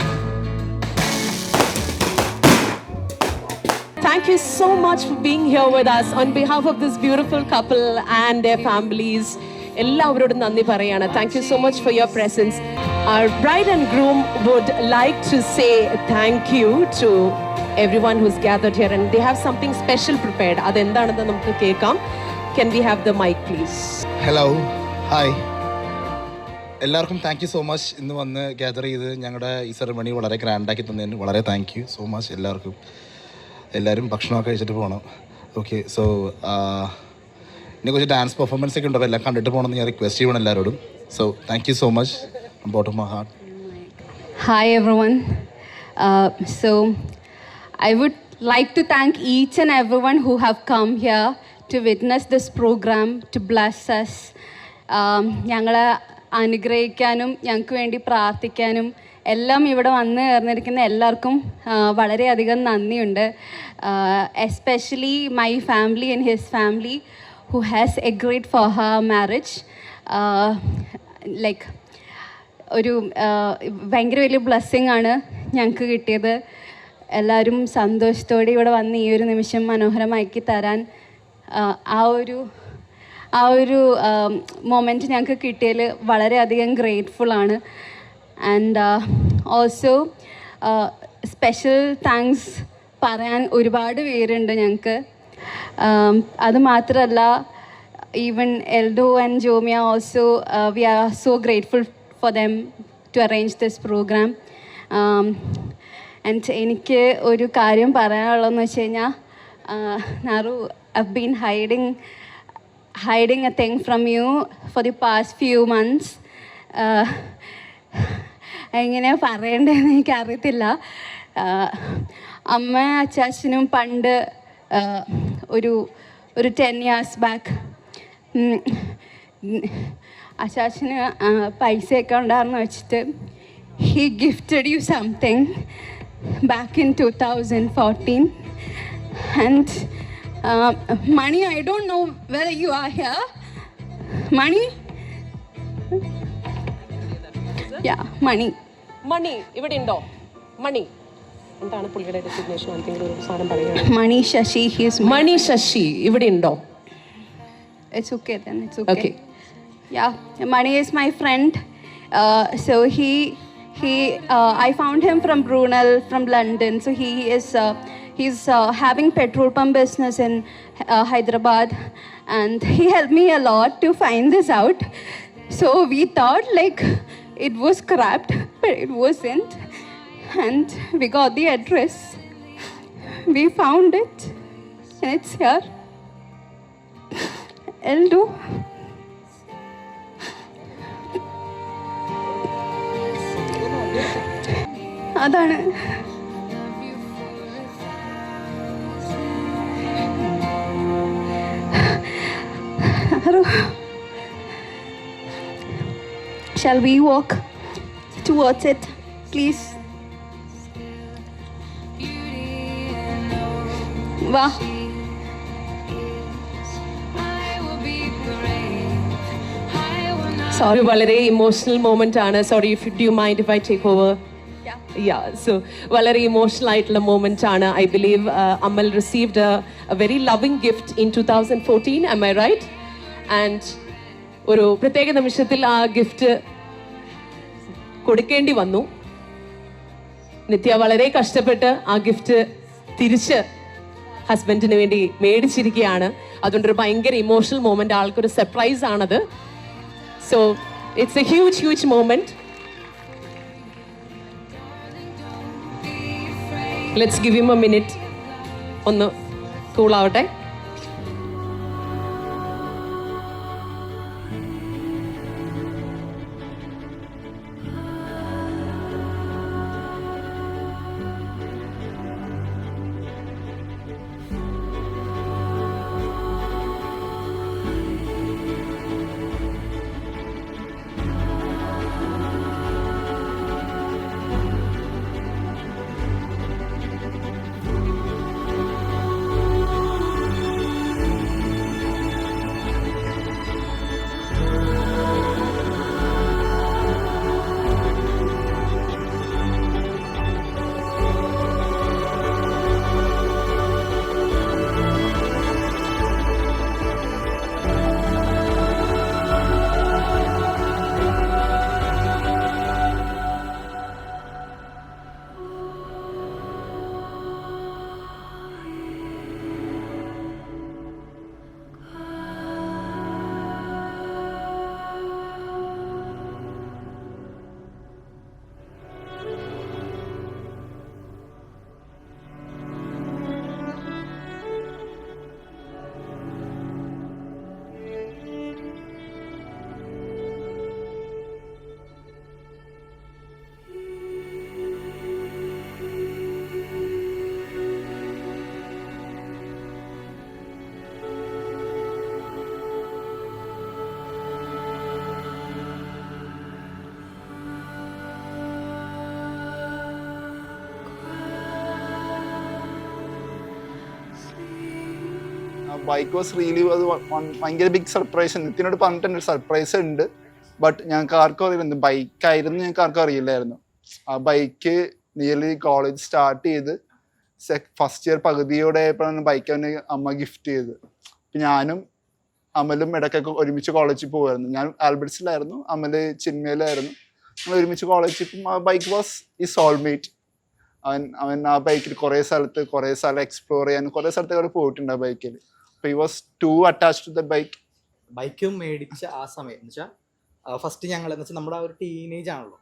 Thank you so much for being here with us on behalf of this beautiful couple and their families. എല്ലാവരോടും നന്ദി പറയാണ്. Thank you so much for your presence. Our bride and groom would like to say thank you to everyone who's gathered here, and they have something special prepared. അതെന്താണെന്ന് നമുക്ക് കേൾക്കാം. Can we have the mic, please? Hello, hi, എല്ലാവർക്കും thank you so much. ഇന്ന് വന്ന് gather ചെയ്ത് ഞങ്ങളുടെ ഈ ceremony വളരെ ഗ്രാൻഡാക്കി തന്നതിന് വളരെ താങ്ക് യു സോ മച്ച് എല്ലാവർക്കും. എല്ലാവരും ഭക്ഷണമൊക്കെ കഴിച്ചിട്ട് പോകണം. ഓക്കെ, സോ ഇനി കുറച്ച് ഡാൻസ് പെർഫോമൻസ് ഒക്കെ ഉണ്ട്, അപ്പോൾ എല്ലാം കണ്ടിട്ട് പോകണമെന്ന് ഞാൻ റിക്വസ്റ്റ് ചെയ്യണം എല്ലാവരോടും. So thank you so much from bottom of my heart. Hi everyone. So I would like to thank each and everyone who have come here to witness this program, to bless us. ഞങ്ങളെ അനുഗ്രഹിക്കാനും ഞങ്ങൾക്ക് വേണ്ടി പ്രാർത്ഥിക്കാനും എല്ലാം ഇവിടെ വന്ന് ചേർന്നിരിക്കുന്ന എല്ലാവർക്കും വളരെയധികം നന്ദിയുണ്ട്. Especially my family and his family who has agreed for her marriage. Like ഒരു ഭയങ്കര വലിയ ബ്ലെസ്സിങ് ആണ് ഞങ്ങൾക്ക് കിട്ടിയത്. എല്ലാവരും സന്തോഷത്തോടെ ഇവിടെ വന്ന് ഈ ഒരു നിമിഷം മനോഹരമാക്കി തരാൻ ആ ഒരു മൊമെൻറ്റ് ഞങ്ങൾക്ക് കിട്ടിയതിൽ വളരെയധികം ഗ്രേറ്റ്ഫുൾ ആണ്. ആൻഡ് ഓൾസോ സ്പെഷ്യൽ താങ്ക്സ് പറയാൻ ഒരുപാട് പേരുണ്ട് ഞങ്ങൾക്ക്. അത് മാത്രമല്ല, even Eldo and Jomia also, we are so grateful for them to arrange this program. And എനിക്ക് ഒരു കാര്യം പറയാനുള്ളതെന്ന് വെച്ച് കഴിഞ്ഞാൽ, Naru, I've been hiding a thing from you for the past few months. എങ്ങനെ പറയണ്ടതെന്ന് എനിക്കറിയത്തില്ല. അമ്മ അച്ചാച്ചനും പണ്ട് ഒരു 10 years ബാക്ക് അച്ചാച്ചന് പൈസയൊക്കെ ഉണ്ടായിരുന്നു വെച്ചിട്ട് he gifted you something back in 2014. And Mani, I don't know whether you are here. Mani? Yeah, Mani. മണി ഇവിടെ ഉണ്ടോ? മണി എന്താണ് പുള്ളിയുടെ ഡെസിഗ്നേഷൻ? എന്തെങ്കിലും ഒരു സാധനം പറയുക. Mani Shashi, he is മണി ശശി ഇവിടെ ഉണ്ടോ? It's okay then, it's okay. Yeah, Mani is my friend. So I found him from Brunel, from London. So he's having petrol pump business in Hyderabad, and he helped me a lot to find this out. So we thought like it was scrapped, but it wasn't. And we got the address. We found it, and it's here. Eldo. അതാണ്. Shall we walk towards it, please? വാ. Sorry, വളരെ emotional moment ആണ്. Sorry, do you mind if I take over? So വളരെ emotional ആയിട്ടുള്ള moment ആണ്. I believe Amal received A very loving gift in 2014. am I right? And ഒരു പ്രത്യേക നിമിഷത്തിൽ ആ ഗിഫ്റ്റ് കൊടുക്കേണ്ടി വന്നു. നിത്യ വളരെ കഷ്ടപ്പെട്ട് ആ ഗിഫ്റ്റ് തിരിച്ച് ഹസ്ബൻഡിന് വേണ്ടി മേടിച്ചിരിക്കുകയാണ്. അതുകൊണ്ടൊരു ഭയങ്കര ഇമോഷണൽ മൊമെന്റ്, ആൾക്കൊരു സർപ്രൈസ് ആണത്. So it's A huge moment. Let's give him A minute, ഒന്ന് കൂളാവട്ടെ. ബൈക്ക് വാസ് റിയലി അത് ഭയങ്കര ബിഗ് സർപ്രൈസ്. നിത്തിനോട് പറഞ്ഞിട്ടുണ്ട് സർപ്രൈസ് ഉണ്ട്, ബട്ട് ഞങ്ങൾക്ക് ആർക്കും അറിയില്ല ബൈക്കായിരുന്നു, ഞങ്ങൾക്ക് ആർക്കും അറിയില്ലായിരുന്നു. ആ ബൈക്ക് നിയർലി കോളേജ് സ്റ്റാർട്ട് ചെയ്ത് ഫസ്റ്റ് ഇയർ പകുതിയോടെ ആയപ്പോഴാണ് ബൈക്ക് അവന് അമ്മ ഗിഫ്റ്റ് ചെയ്ത്. അപ്പം ഞാനും അമലും ഇടയ്ക്കൊക്കെ ഒരുമിച്ച് കോളേജിൽ പോകുമായിരുന്നു. ഞാൻ ആൽബർട്സിലായിരുന്നു, അമല് ചിന്മയിലായിരുന്നു. നമ്മൾ ഒരുമിച്ച് കോളേജിൽ ഇപ്പം ആ ബൈക്ക് വാസ് ഈ സോൾമേറ്റ്. അവൻ ആ ബൈക്കിൽ കുറേ സ്ഥലം എക്സ്പ്ലോർ ചെയ്യാൻ കുറേ സ്ഥലത്തേക്ക് പോയിട്ടുണ്ട് ആ ബൈക്കിൽ. അപ്പോൾ he was too attached to the bike. Bike മേടിച്ച ആ സമയം എന്ന് വെച്ചാൽ ഫസ്റ്റ് ഞങ്ങൾ എന്ന് വെച്ചാൽ നമ്മുടെ ആ ഒരു ടീനേജ് ആണല്ലോ.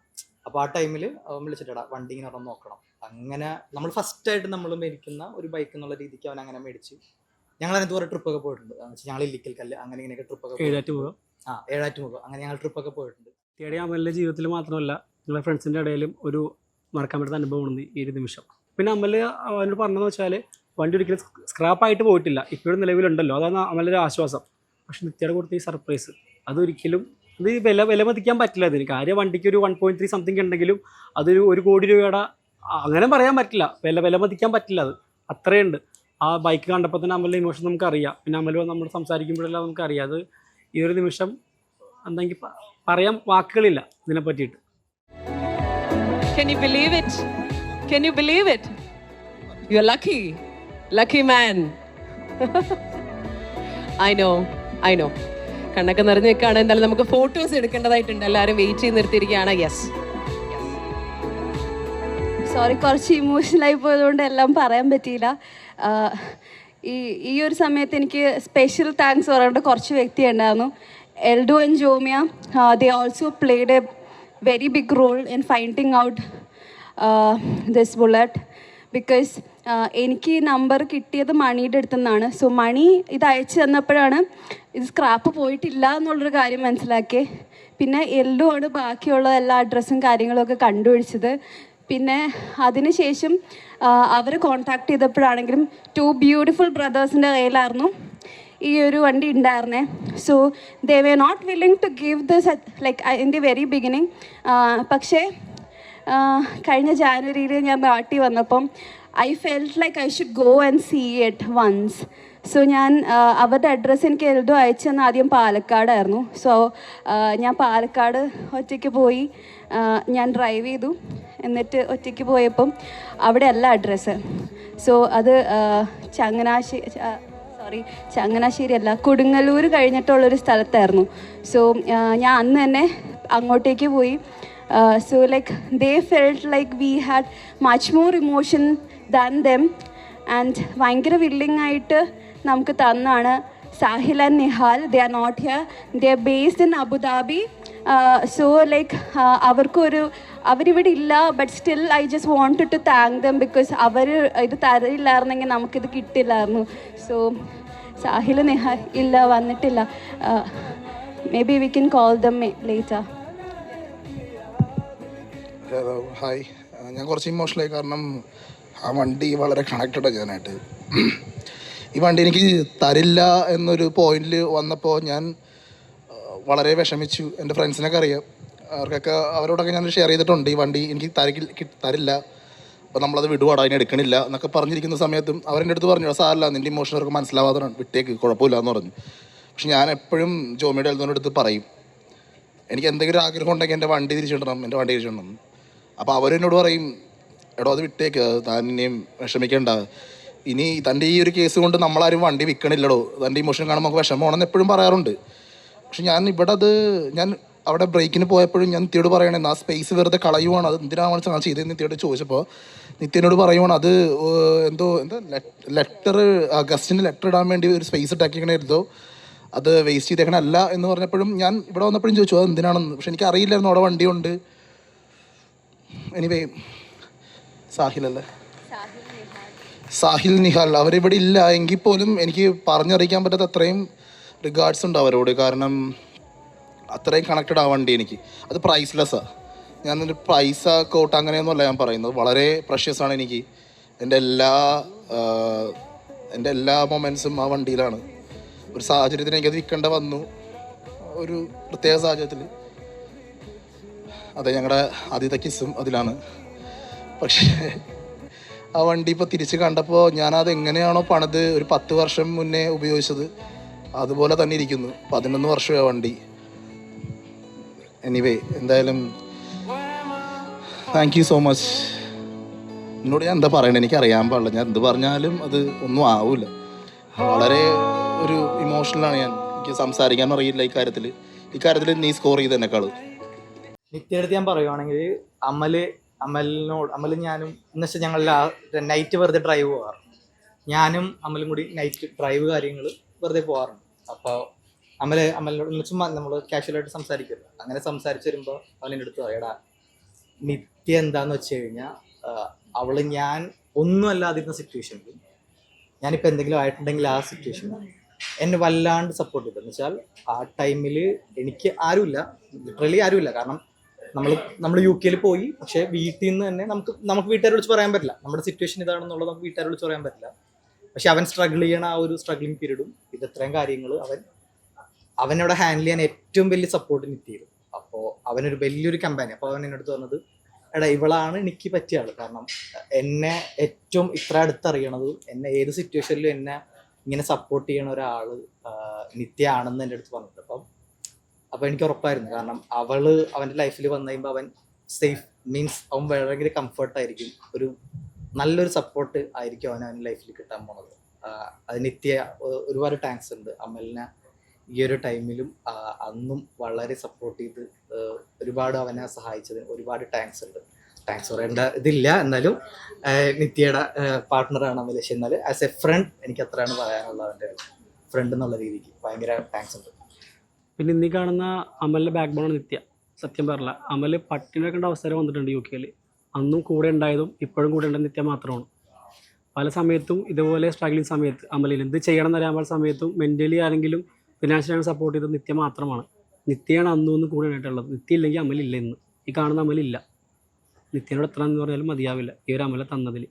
അപ്പോൾ ആ ടൈമിൽ വിളിച്ചിട്ടാ വണ്ടി ഇങ്ങനെ ഒരെണ്ണം നോക്കണം. അങ്ങനെ നമ്മൾ ഫസ്റ്റായിട്ട് നമ്മൾ മേടിക്കുന്ന ഒരു ബൈക്ക് എന്നുള്ള രീതിക്ക് അവൻ അങ്ങനെ മേടിച്ച് ഞങ്ങൾ അതിനകത്ത് കുറേ ട്രിപ്പൊക്കെ പോയിട്ടുണ്ട്. എന്ന് വെച്ചാൽ ഞങ്ങൾ ഇല്ലിക്കൽ കല്ല് അങ്ങനെ ഇങ്ങനെയൊക്കെ ട്രിപ്പൊക്കെ ഏഴാറ്റുമുഖം അങ്ങനെ ഞങ്ങൾ ട്രിപ്പൊക്കെ പോയിട്ടുണ്ട്. അമലിൻ്റെ ജീവിതത്തിൽ മാത്രമല്ല നിങ്ങളുടെ ഫ്രണ്ട്സിൻ്റെ ഇടയിലും ഒരു മറക്കാൻ പറ്റുന്ന അനുഭവമാണ് ഈ ഒരു നിമിഷം. പിന്നെ അമല് അവനോട് പറഞ്ഞതെന്ന് വെച്ചാൽ വണ്ടി ഒരിക്കലും സ്ക്രാപ്പായിട്ട് പോയിട്ടില്ല, ഇപ്പോഴും നിലവിലുണ്ടല്ലോ, അതാണ് അമലൊരു ആശ്വാസം. പക്ഷെ നിത്യയുടെ കൊടുത്ത ഈ സർപ്രൈസ് അതൊരിക്കലും ഇത് വില മതിക്കാൻ പറ്റില്ല. അതിന് കാര്യം വണ്ടിക്ക് ഒരു 1.3 സംതിങ് ഉണ്ടെങ്കിലും അതൊരു 1 കോടി രൂപയുടെ അങ്ങനെ പറയാൻ പറ്റില്ല, വില മതിക്കാൻ പറ്റില്ല. അത് അത്രയുണ്ട്. ആ ബൈക്ക് കണ്ടപ്പോൾ തന്നെ അമലിൻ്റെ ഇമോഷൻ നമുക്കറിയാം. പിന്നെ അമൽ നമ്മൾ സംസാരിക്കുമ്പോഴെല്ലാം നമുക്കറിയാം. അത് ഈ ഒരു നിമിഷം എന്തെങ്കിൽ പറയാൻ വാക്കുകളില്ല ഇതിനെ പറ്റിയിട്ട്. Can you believe it? Can you believe it? You're lucky man. I know. കണ്ണൊക്കെ നിറഞ്ഞു നിൽക്കുകയാണ്. എന്തായാലും നമുക്ക് ഫോട്ടോസ് എടുക്കേണ്ടതായിട്ടുണ്ട്. എല്ലാവരും വെയിറ്റ് ചെയ്ത് നിർത്തിയിരിക്കുകയാണ്. യെസ്, സോറി, കുറച്ച് ഇമോഷണലായി പോയതുകൊണ്ട് എല്ലാം പറയാൻ പറ്റിയില്ല. ഈ ഒരു സമയത്ത് എനിക്ക് സ്പെഷ്യൽ താങ്ക്സ് പറയേണ്ട കുറച്ച് വ്യക്തി ഉണ്ടായിരുന്നു. Eldho and Jomiya, they also played a very big role in finding out this bullet because എനിക്ക് നമ്പർ കിട്ടിയത് മണിയുടെ അടുത്തു നിന്നാണ്. സോ മണി ഇത് അയച്ചു തന്നപ്പോഴാണ് ഇത് സ്ക്രാപ്പ് പോയിട്ടില്ല എന്നുള്ളൊരു കാര്യം മനസ്സിലാക്കിയത്. പിന്നെ എല്ലോ ആണ് ബാക്കിയുള്ള എല്ലാ അഡ്രസ്സും കാര്യങ്ങളൊക്കെ കണ്ടുപിടിച്ചത്. പിന്നെ അതിനുശേഷം അവർ കോൺടാക്ട് ചെയ്തപ്പോഴാണെങ്കിലും 2 ബ്യൂട്ടിഫുൾ ബ്രദേഴ്സിൻ്റെ കയ്യിലായിരുന്നു ഈ ഒരു വണ്ടി ഉണ്ടായിരുന്നേ. So they were not willing to give this like in the very beginning. പക്ഷേ കഴിഞ്ഞ ജാനുവരിയിൽ ഞാൻ നാട്ടിൽ വന്നപ്പം I felt like I should go and see it once. സോ ഞാൻ അവരുടെ അഡ്രസ്സ് എനിക്ക് എൽഡോ അയച്ചു തന്ന ആദ്യം പാലക്കാടായിരുന്നു. സോ ഞാൻ പാലക്കാട് ഒറ്റയ്ക്ക് പോയി, ഞാൻ ഡ്രൈവ് ചെയ്തു. എന്നിട്ട് ഒറ്റയ്ക്ക് പോയപ്പം അവിടെ അല്ല അഡ്രസ്സ്. സോ അത് ചങ്ങനാശ്ശേരി അല്ല, കൊടുങ്ങല്ലൂർ കഴിഞ്ഞിട്ടുള്ളൊരു സ്ഥലത്തായിരുന്നു. സോ ഞാൻ അന്ന് തന്നെ അങ്ങോട്ടേക്ക് പോയി. So like they felt like we had much more emotion than them. And ഭയങ്കര വില്ലിംഗ് ആയിട്ട് നമുക്ക് തന്നാണ്. Sahil and Nihal, they are not here, they are based in Abu Dhabi. So like അവരിവിടെ ഇല്ല, but still I just wanted to thank them because അവർ ഇത് തരില്ലായിരുന്നെങ്കിൽ നമുക്കിത് കിട്ടില്ലായിരുന്നു. സോ സാഹിൽ നിഹാൽ ഇല്ല, വന്നിട്ടില്ല. Maybe we can call them later. Hello, hi. ഞാൻ കുറച്ച് ഇമോഷണലായി, കാരണം ആ വണ്ടി വളരെ കണക്റ്റഡാണ് ഞാനായിട്ട്. ഈ വണ്ടി എനിക്ക് തരില്ല എന്നൊരു പോയിന്റിൽ വന്നപ്പോൾ ഞാൻ വളരെ വിഷമിച്ചു. എൻ്റെ ഫ്രണ്ട്സിനൊക്കെ അറിയാം, അവരോടൊക്കെ ഞാൻ ഷെയർ ചെയ്തിട്ടുണ്ട് ഈ വണ്ടി എനിക്ക് തരില്ല, അപ്പോൾ നമ്മളത് വിടുവാടാ, അതിനെ എടുക്കണില്ല എന്നൊക്കെ പറഞ്ഞിരിക്കുന്ന സമയത്തും അവരെൻ്റെ അടുത്ത് പറഞ്ഞു, സാരല്ല, നിൻ്റെ ഇമോഷൻ അവർക്ക് മനസ്സിലാവാത്തതാണ്, വിട്ടേക്ക്, കുഴപ്പമില്ല എന്ന് പറഞ്ഞു. പക്ഷെ ഞാൻ എപ്പോഴും ജോമിയുടെ അടുത്ത് പറയും, എനിക്ക് എന്തെങ്കിലും ആഗ്രഹം ഉണ്ടെങ്കിൽ എൻ്റെ വണ്ടി തിരിച്ചിടണം. അപ്പോൾ അവരെന്നോട് പറയും, എടോ അത് വിട്ടേക്ക്, താൻ ഇനിയും വിഷമിക്കേണ്ട, ഇനി തൻ്റെ ഈ ഒരു കേസ് കൊണ്ട് നമ്മളാരും വണ്ടി വിൽക്കണില്ലടോ, തൻ്റെ ഇമോഷൻ കാണുമ്പോൾ നമുക്ക് വിഷമമാണെന്ന് എപ്പോഴും പറയാറുണ്ട്. പക്ഷെ ഞാൻ അവിടെ ബ്രേക്കിന് പോയപ്പോഴും ഞാൻ നിത്യയോട് പറയണേ, ആ സ്പേസ് വെറുതെ കളയുവാണ്, അത് എന്തിനാണ് ഞാൻ ചെയ്തത് നിത്യയോട് ചോദിച്ചപ്പോൾ നിത്യനോട് പറയുവാണ്, അത് എന്താ ലെറ്റർ ഗസ്റ്റിന് ലെറ്റർ ഇടാൻ വേണ്ടി ഒരു സ്പേസ് ഇട്ടാക്കിക്കണായിരുന്നോ, അത് വേസ്റ്റ് ചെയ്തേക്കണല്ല എന്ന് പറഞ്ഞപ്പോഴും ഞാൻ ഇവിടെ വന്നപ്പോഴും ചോദിച്ചു അത് എന്തിനാണെന്ന്. പക്ഷെ എനിക്ക് അറിയില്ലായിരുന്നു അവിടെ വണ്ടിയുണ്ട്. എനിവേ, സാഹിൽ നിഹാൽ അവരിവിടെ ഇല്ല എങ്കിൽ പോലും എനിക്ക് പറഞ്ഞറിയിക്കാൻ പറ്റാത്ത അത്രയും റിഗാർഡ്സ് ഉണ്ട് അവരോട്. കാരണം അത്രയും കണക്റ്റഡ് ആ വണ്ടി എനിക്ക്. അത് പ്രൈസ്ലെസ്സാണ്. ഞാനൊരു പ്രൈസ് കോട്ട് അങ്ങനെയൊന്നുമല്ല ഞാൻ പറയുന്നത്, വളരെ പ്രഷ്യസ് ആണ് എനിക്ക്. എൻ്റെ എല്ലാ മൊമെൻറ്റ്സും ആ വണ്ടിയിലാണ്. ഒരു സാഹചര്യത്തിന് എനിക്കത് വിൽക്കേണ്ട വന്നു, ഒരു പ്രത്യേക സാഹചര്യത്തിൽ. അതെ, ഞങ്ങളുടെ ആദ്യത്തെ കിസ്സും അതിലാണ്. പക്ഷേ ആ വണ്ടി ഇപ്പോൾ തിരിച്ച് കണ്ടപ്പോൾ ഞാനത് എങ്ങനെയാണോ പണിത് ഒരു 10 വർഷം മുന്നേ ഉപയോഗിച്ചത് അതുപോലെ തന്നെ ഇരിക്കുന്നു. 11 വർഷമായ വണ്ടി. എനിവേ, എന്തായാലും താങ്ക് യു സോ മച്ച്. എന്നോട് ഞാൻ എന്താ പറയണത് എനിക്കറിയാൻ പാടില്ല, ഞാൻ എന്ത് പറഞ്ഞാലും അത് ഒന്നും ആവില്ല. വളരെ ഒരു ഇമോഷണലാണ് ഞാൻ. എനിക്ക് സംസാരിക്കാൻ അറിയില്ല ഈ കാര്യത്തിൽ നീ സ്കോർ ചെയ്ത് എന്നെക്കാളും. നിത്യടുത്ത് ഞാൻ പറയുവാണെങ്കിൽ അമലും ഞാനും എന്നുവെച്ചാൽ ഞങ്ങൾ നൈറ്റ് വെറുതെ ഡ്രൈവ് പോകാറ്. ഞാനും അമലും കൂടി നൈറ്റ് ഡ്രൈവ് കാര്യങ്ങൾ വെറുതെ പോകാറുണ്ട്. അപ്പോൾ അമലിനോട് എന്നുവെച്ചാൽ നമ്മൾ കാഷ്വലായിട്ട് സംസാരിക്കുമല്ലോ. അങ്ങനെ സംസാരിച്ച് വരുമ്പോൾ അവനെൻ്റെ അടുത്ത് പറയടാ, നിത്യ എന്താന്ന് വെച്ച് കഴിഞ്ഞാൽ ഞാൻ ഒന്നും അല്ലാതിരുന്ന സിറ്റുവേഷനിൽ ഞാനിപ്പോൾ എന്തെങ്കിലും ആയിട്ടുണ്ടെങ്കിൽ ആ സിറ്റുവേഷനിൽ എന്നെ വല്ലാണ്ട് സപ്പോർട്ട് ചെയ്തു. എന്ന് വെച്ചാൽ ആ ടൈമിൽ എനിക്ക് ആരുമില്ല, ലിറ്ററലി ആരുമില്ല. കാരണം നമ്മൾ UK പോയി, പക്ഷേ വീട്ടിൽ നിന്ന് തന്നെ നമുക്ക് വീട്ടുകാരെ വിളിച്ച് പറയാൻ പറ്റില്ല, നമ്മുടെ സിറ്റുവേഷൻ ഇതാണെന്നുള്ളത് നമുക്ക് വീട്ടുകാരെ വിളിച്ച് പറയാൻ പറ്റില്ല. പക്ഷെ അവൻ സ്ട്രഗിൾ ചെയ്യണ ആ ഒരു സ്ട്രഗ്ലിംഗ് പീരീഡും ഇത്രയും കാര്യങ്ങൾ അവനോട് ഹാൻഡിൽ ചെയ്യാൻ ഏറ്റവും വലിയ സപ്പോർട്ട് നിത്യായിരുന്നു. അപ്പോൾ അവനൊരു വലിയൊരു കമ്പാനി. അപ്പോൾ അവൻ എന്നോട് പറഞ്ഞത്, എടാ ഇവളാണ് എനിക്ക് പറ്റിയ ആൾ. കാരണം എന്നെ ഏറ്റവും ഇത്ര അടുത്തറിയണത്, എന്നെ ഏത് സിറ്റുവേഷനിലും എന്നെ ഇങ്ങനെ സപ്പോർട്ട് ചെയ്യണ ഒരാൾ നിത്യ ആണെന്ന് എൻ്റെ അടുത്ത് പറഞ്ഞിട്ട്. അപ്പോൾ എനിക്ക് ഉറപ്പായിരുന്നു. കാരണം അവൻ്റെ ലൈഫിൽ വന്നു കഴിയുമ്പോൾ അവൻ സേഫ് മീൻസ് അവൻ ഭയങ്കര കംഫർട്ടായിരിക്കും, ഒരു നല്ലൊരു സപ്പോർട്ട് ആയിരിക്കും അവൻ്റെ ലൈഫിൽ കിട്ടാൻ പോണത്. അത് നിത്യ ഒരുപാട് താങ്ക്സ് ഉണ്ട്. അമലിനെ ഈ ഒരു ടൈമിലും അന്നും വളരെ സപ്പോർട്ട് ചെയ്ത് ഒരുപാട് അവനെ സഹായിച്ചതിന് ഒരുപാട് താങ്ക്സ് ഉണ്ട്. താങ്ക്സ് പറയേണ്ട ഇതില്ല, എന്നാലും നിത്യയുടെ പാർട്ട്ണറാണ് അമൽ. പക്ഷെ എന്നാൽ ആസ് എ ഫ്രണ്ട് എനിക്ക് അത്രയാണ് പറയാനുള്ളത്. അവൻ്റെ ഫ്രണ്ട് എന്നുള്ള രീതിക്ക് ഭയങ്കര താങ്ക്സ് ഉണ്ട്. പിന്നെ ഇന്നീ കാണുന്ന അമലിൻ്റെ ബാക്ക് ബോണാണ് നിത്യ. സത്യം പറഞ്ഞില്ല, അമൽ പട്ടിണി വെക്കേണ്ട അവസരം വന്നിട്ടുണ്ട് UK. അന്നും കൂടെ ഉണ്ടായതും ഇപ്പോഴും കൂടെ ഉണ്ടെങ്കിൽ നിത്യ മാത്രമാണ്. പല സമയത്തും ഇതുപോലെ സ്ട്രഗ്ലിംഗ് സമയത്ത് അമലിൽ എന്ത് ചെയ്യണം എന്ന് അറിയാൻ സമയത്തും മെൻ്റലി ആരെങ്കിലും ഫിനാൻഷ്യലാണ് സപ്പോർട്ട് ചെയ്തത് നിത്യ മാത്രമാണ്. നിത്യയാണ് അന്നും കൂടെ ആയിട്ടുള്ളത്. നിത്യ ഇല്ലെങ്കിൽ അമലില്ല. ഇന്ന് ഈ കാണുന്ന അമലില്ല. നിത്യനോട് എത്ര എന്ന് പറഞ്ഞാലും മതിയാവില്ല ഈ ഒരു അമല തന്നതിൽ.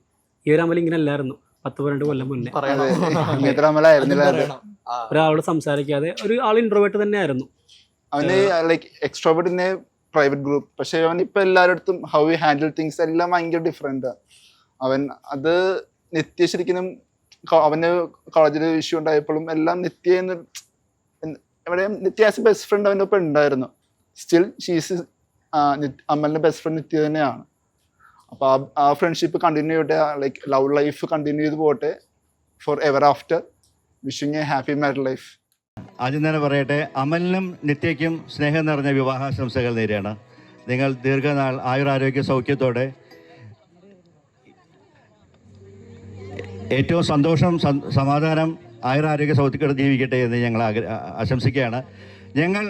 ഈ ഒരു അമൽ ഇങ്ങനെ അല്ലായിരുന്നു 10-12 കൊല്ലം മുന്നേ. ഒരാളോട് സംസാരിക്കാതെ ഒരു ആൾ ഇൻട്രോവേർട്ട് തന്നെ ആയിരുന്നു. അവന് like extrovert in A private group. പക്ഷെ അവൻ ഇപ്പൊ എല്ലാവരുടെ ഹൗ യു ഹാൻഡിൽ തിങ്സ് എല്ലാം ഭയങ്കര ഡിഫറെന്റ്. അവൻ അത് നിത്യ ശരിക്കും അവന് കോളേജിൽ ഇഷ്യൂ ഉണ്ടായപ്പോഴും എല്ലാം നിത്യ എവിടെയും നിത്യ ആസ് എ ബെസ്റ്റ് ഫ്രണ്ട് അവൻ്റെ ഒപ്പം ഉണ്ടായിരുന്നു. സ്റ്റിൽ ഷീസ് അമലിന്റെ ബെസ്റ്റ് ഫ്രണ്ട് നിത്യ തന്നെയാണ്. അപ്പോൾ ആ ഫ്രണ്ട്ഷിപ്പ് കണ്ടിന്യൂ ചെയ്യട്ടെ, ലൈക്ക് ലവ് ലൈഫ് കണ്ടിന്യൂ ചെയ്ത് പോകട്ടെ for ever after. Wishing A happy married life. ആദ്യം തന്നെ പറയട്ടെ, അമലിനും നിത്യയ്ക്കും സ്നേഹം നിറഞ്ഞ വിവാഹാശംസകൾ നേരെയാണ്. നിങ്ങൾ ദീർഘനാൾ ആയുരാരോഗ്യ സൗഖ്യത്തോടെ ഏറ്റവും സന്തോഷം, സമാധാനം, ആയുരാരോഗ്യ സൗഖ്യത്തോടെ ജീവിക്കട്ടെ എന്ന് ഞങ്ങൾ ആശംസിക്കുകയാണ്. ഞങ്ങൾ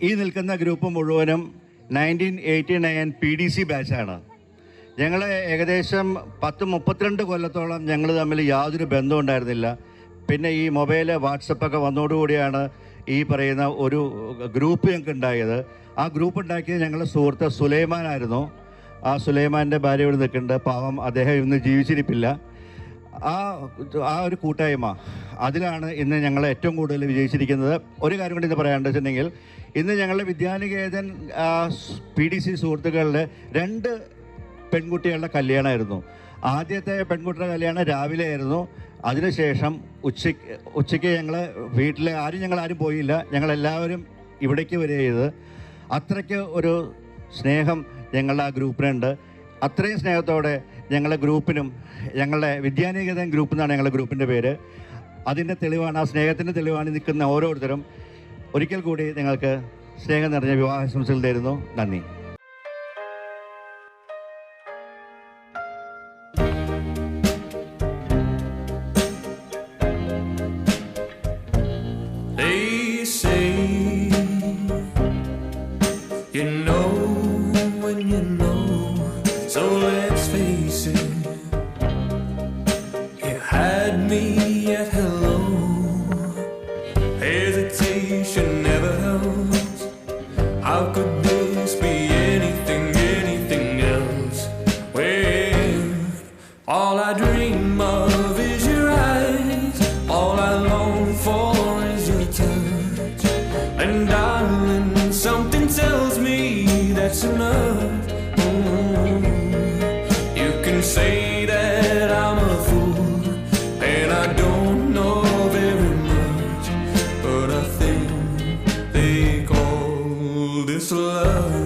ഈ നിൽക്കുന്ന ഗ്രൂപ്പ് മുഴുവനും 1989 PDC ബാച്ചാണ്. ഞങ്ങൾ ഏകദേശം 10-32 കൊല്ലത്തോളം ഞങ്ങൾ തമ്മിൽ യാതൊരു ബന്ധവും ഉണ്ടായിരുന്നില്ല. പിന്നെ ഈ മൊബൈല്, വാട്സപ്പൊക്കെ വന്നതോടുകൂടിയാണ് ഈ പറയുന്ന ഒരു ഗ്രൂപ്പ് ഞങ്ങൾക്ക് ഉണ്ടായത്. ആ ഗ്രൂപ്പ് ഉണ്ടാക്കിയത് ഞങ്ങളുടെ സുഹൃത്ത് സുലൈമാനായിരുന്നു. ആ സുലൈമാൻ്റെ ഭാര്യ ഇവിടെ നിൽക്കുന്നുണ്ട്. പാവം, അദ്ദേഹം ഇന്ന് ജീവിച്ചിരിപ്പില്ല. ആ ഒരു കൂട്ടായ്മ, അതിലാണ് ഇന്ന് ഞങ്ങൾ ഏറ്റവും കൂടുതൽ വിജയിച്ചിരിക്കുന്നത്. ഒരു കാര്യം കൂടി ഇന്ന് പറയാനുണ്ടെന്ന് വെച്ചിട്ടുണ്ടെങ്കിൽ, ഇന്ന് ഞങ്ങളുടെ വിദ്യാനികേതൻ PDC സുഹൃത്തുക്കളിൽ 2 പെൺകുട്ടികളുടെ കല്യാണമായിരുന്നു. ആദ്യത്തെ പെൺകുട്ടിയുടെ കല്യാണം രാവിലെ ആയിരുന്നു. അതിനുശേഷം ഉച്ചയ്ക്ക് ഞങ്ങൾ വീട്ടിൽ ആരും പോയില്ല. ഞങ്ങളെല്ലാവരും ഇവിടേക്ക് വരിക ചെയ്ത്. അത്രയ്ക്ക് ഒരു സ്നേഹം ഞങ്ങളുടെ ആ ഗ്രൂപ്പിനുണ്ട്. അത്രയും സ്നേഹത്തോടെ ഞങ്ങളുടെ ഗ്രൂപ്പിനും, ഞങ്ങളുടെ വിദ്യാനികേതൻ ഗ്രൂപ്പ് എന്നാണ് ഞങ്ങളുടെ ഗ്രൂപ്പിൻ്റെ പേര്. അതിൻ്റെ തെളിവാണ്, ആ സ്നേഹത്തിൻ്റെ തെളിവാണ് നിൽക്കുന്ന ഓരോരുത്തരും. ഒരിക്കൽ കൂടി നിങ്ങൾക്ക് സ്നേഹം നിറഞ്ഞ വിവാഹാശംസകൾ തരുന്നു. നന്ദി. They say you know when you know, so let's face it. You had me at hello. Hesitation never helps. How could this be anything else? Well, all I dream of is your eyes. All I long for is your touch. And darling, something tells me that's enough. You can say that I'm a fool and I don't know very much, but I think they call this love.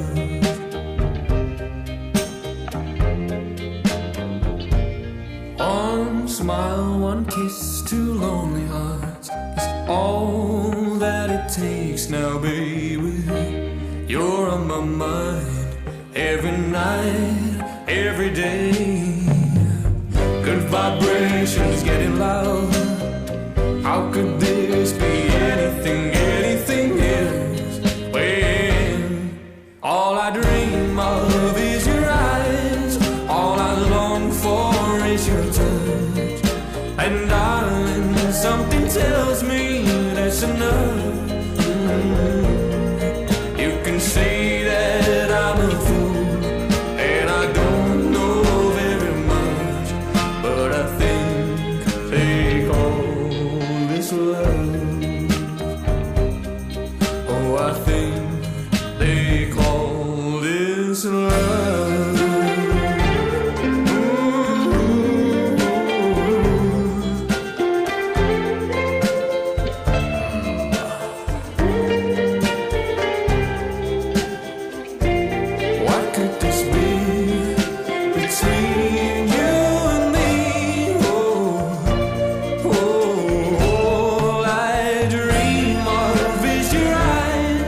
One smile, one kiss, 2 lonely hearts is all that it takes now, baby. You're on my mind every night, every day. Good vibrations getting loud. How could this be anything else? Well, all I dream of is your eyes. All I long for is your touch. And darling, something tells me that's enough. You can say that I'm a fool and I don't know very much, but I think they call this love. Oh, I think they call this love. What could this be between you and me? All I dream of is your eyes.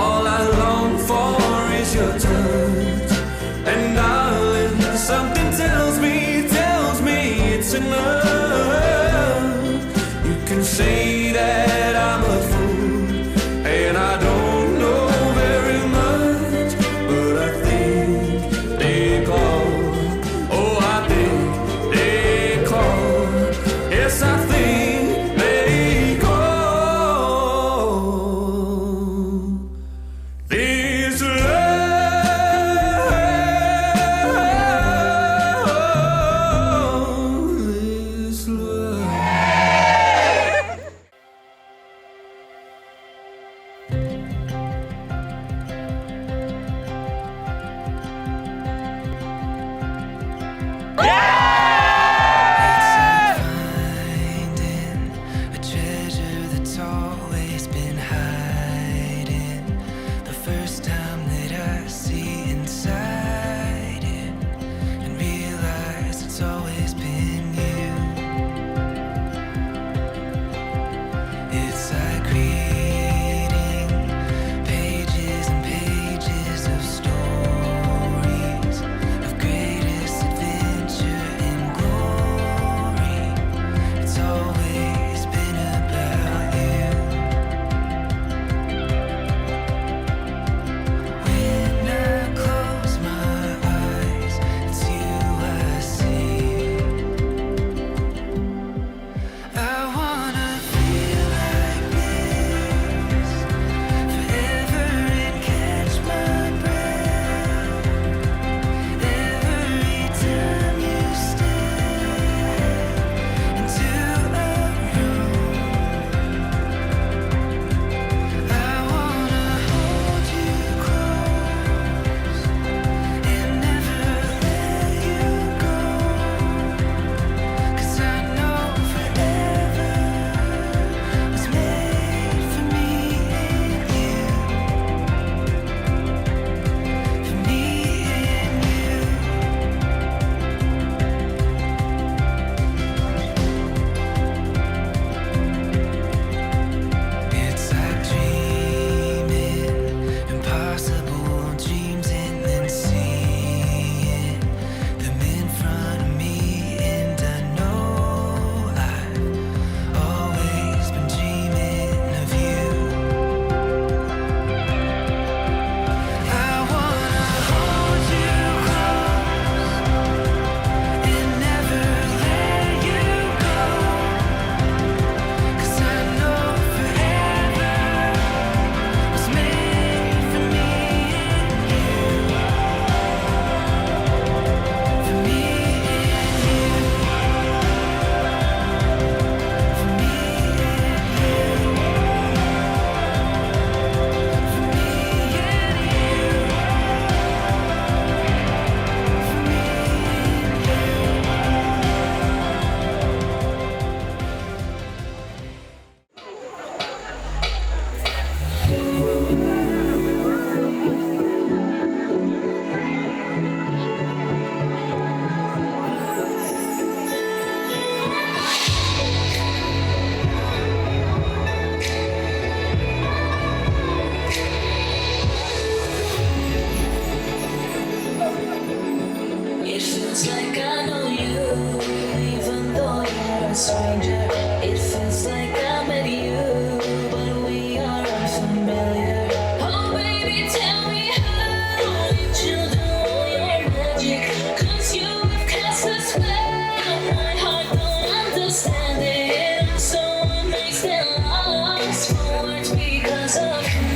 All I long for is your touch. And darling, something tells me it's enough. You can say that I'm a fool and I don't know very much, but I think they call, oh, I think they call, yes, I think they call this love, this love. a stranger. It feels like I met you, but we are unfamiliar. Oh baby, tell me how did you do your magic? 'Cause you've cast a spell. My heart don't understand it. So amazed and lost for words because of you.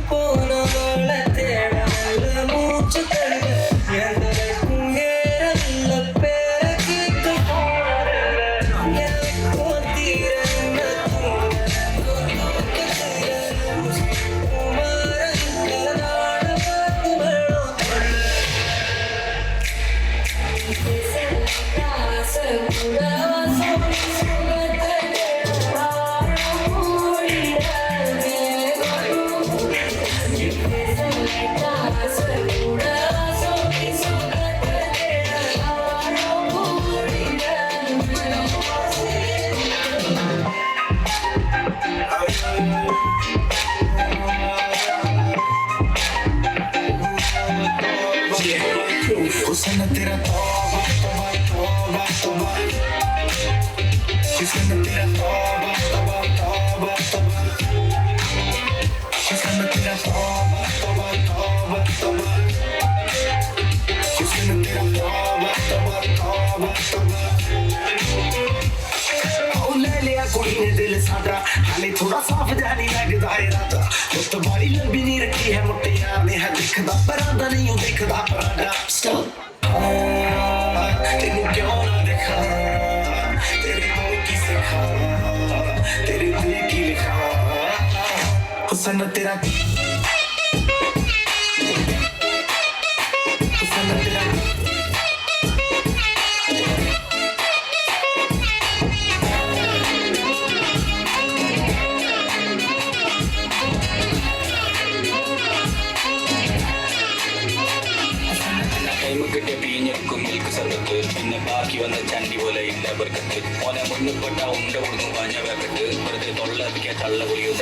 போனவள हुस्न तेरा तौबा तौबा तौबा तौबा हुस्न तेरा तौबा तौबा तौबा तौबा हुस्न तेरा तौबा तौबा तौबा तौबा हुस्न तेरा तौबा तौबा तौबा तौबा ओ ले लिया कुड़ी ने दिल साडा हाले थोड़ा साफ जानी लगदा है राता उस तो बड़ी लंबी नहीं रखी है मुट्टे यार ने है दिखदा परांदा नहीं हूं दिखदा परांदा स्टॉप तेनू क्यों ना देखा तेरे बोल की सिखा तेरे दिल की लिखा हुस्न तेरा हुस्न तेरा കിട്ടിയ പിഴിഞ്ഞെടുക്കും മിൽക്ക് സർബത്ത് പിന്നെ ബാക്കി വന്ന ചണ്ടി പോലെ ഇല്ല ബർക്കത്ത് ഓനെ മുന്നിൽപ്പെട്ട ഉണ്ട കൊടുക്കും പാഞ്ഞ പാക്കറ്റ് വെറുതെ തൊള്ളടിക്കാൻ ചള്ള കുളിയോ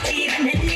Even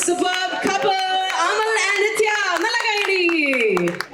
superb couple, Amal and Nitya. Nalla kaidi.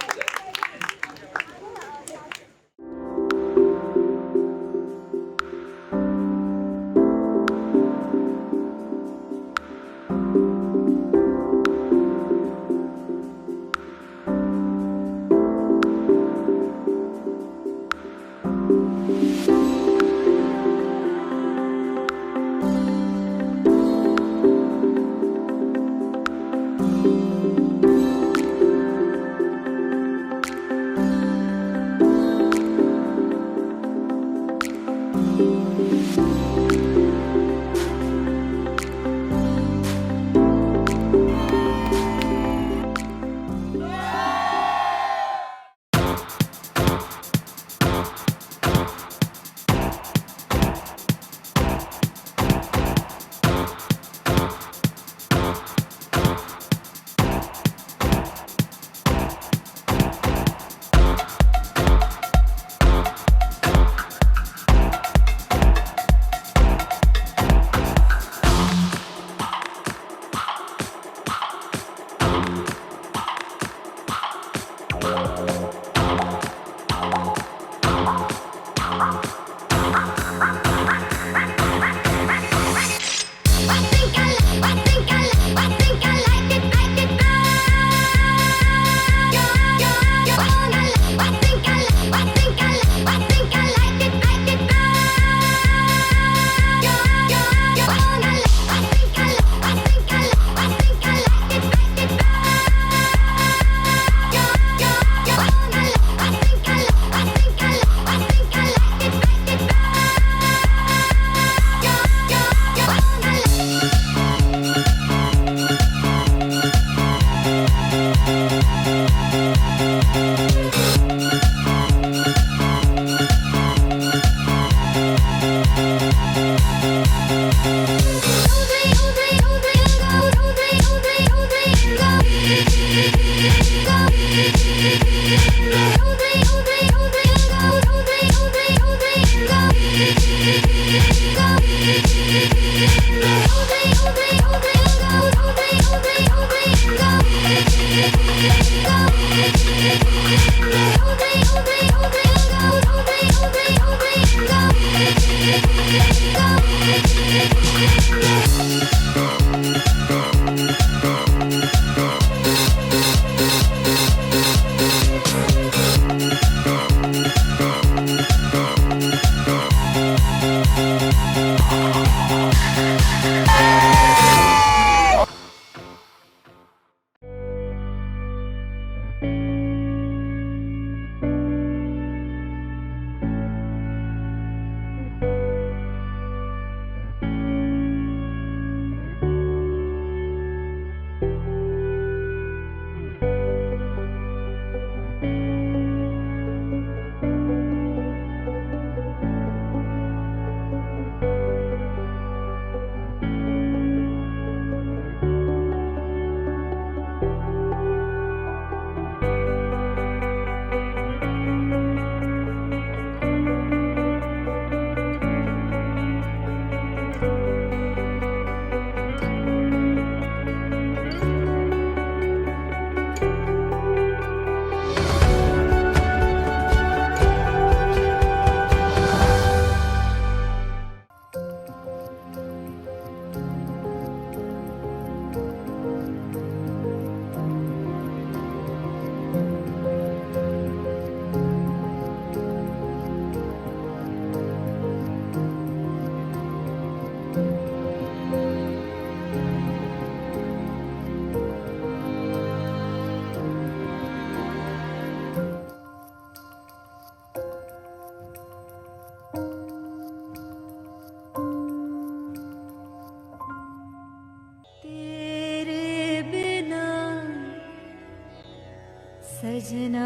सजना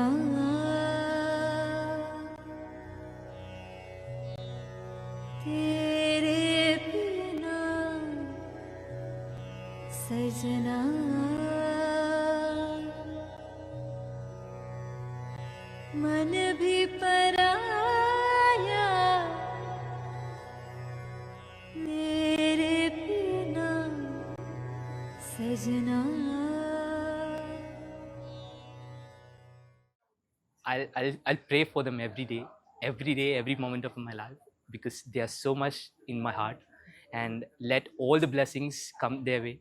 तेरे बिना सजना मन भी पराया तेरे बिना सजना I'll pray for them every day, every moment of my life, because they are so much in my heart, and let all the blessings come their way,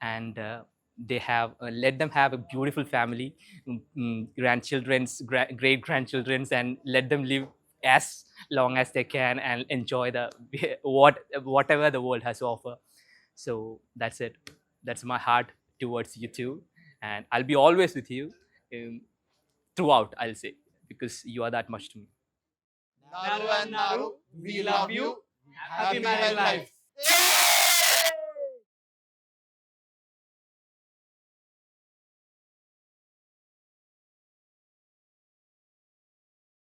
and let them have a beautiful family, grandchildren's, great grandchildren's, and let them live as long as they can and enjoy the whatever the world has to offer. So that's it. That's my heart towards you too, and I'll be always with you. Throughout, I'll say, because you are that much to me. Naru and Naru, we love you. Happy married life.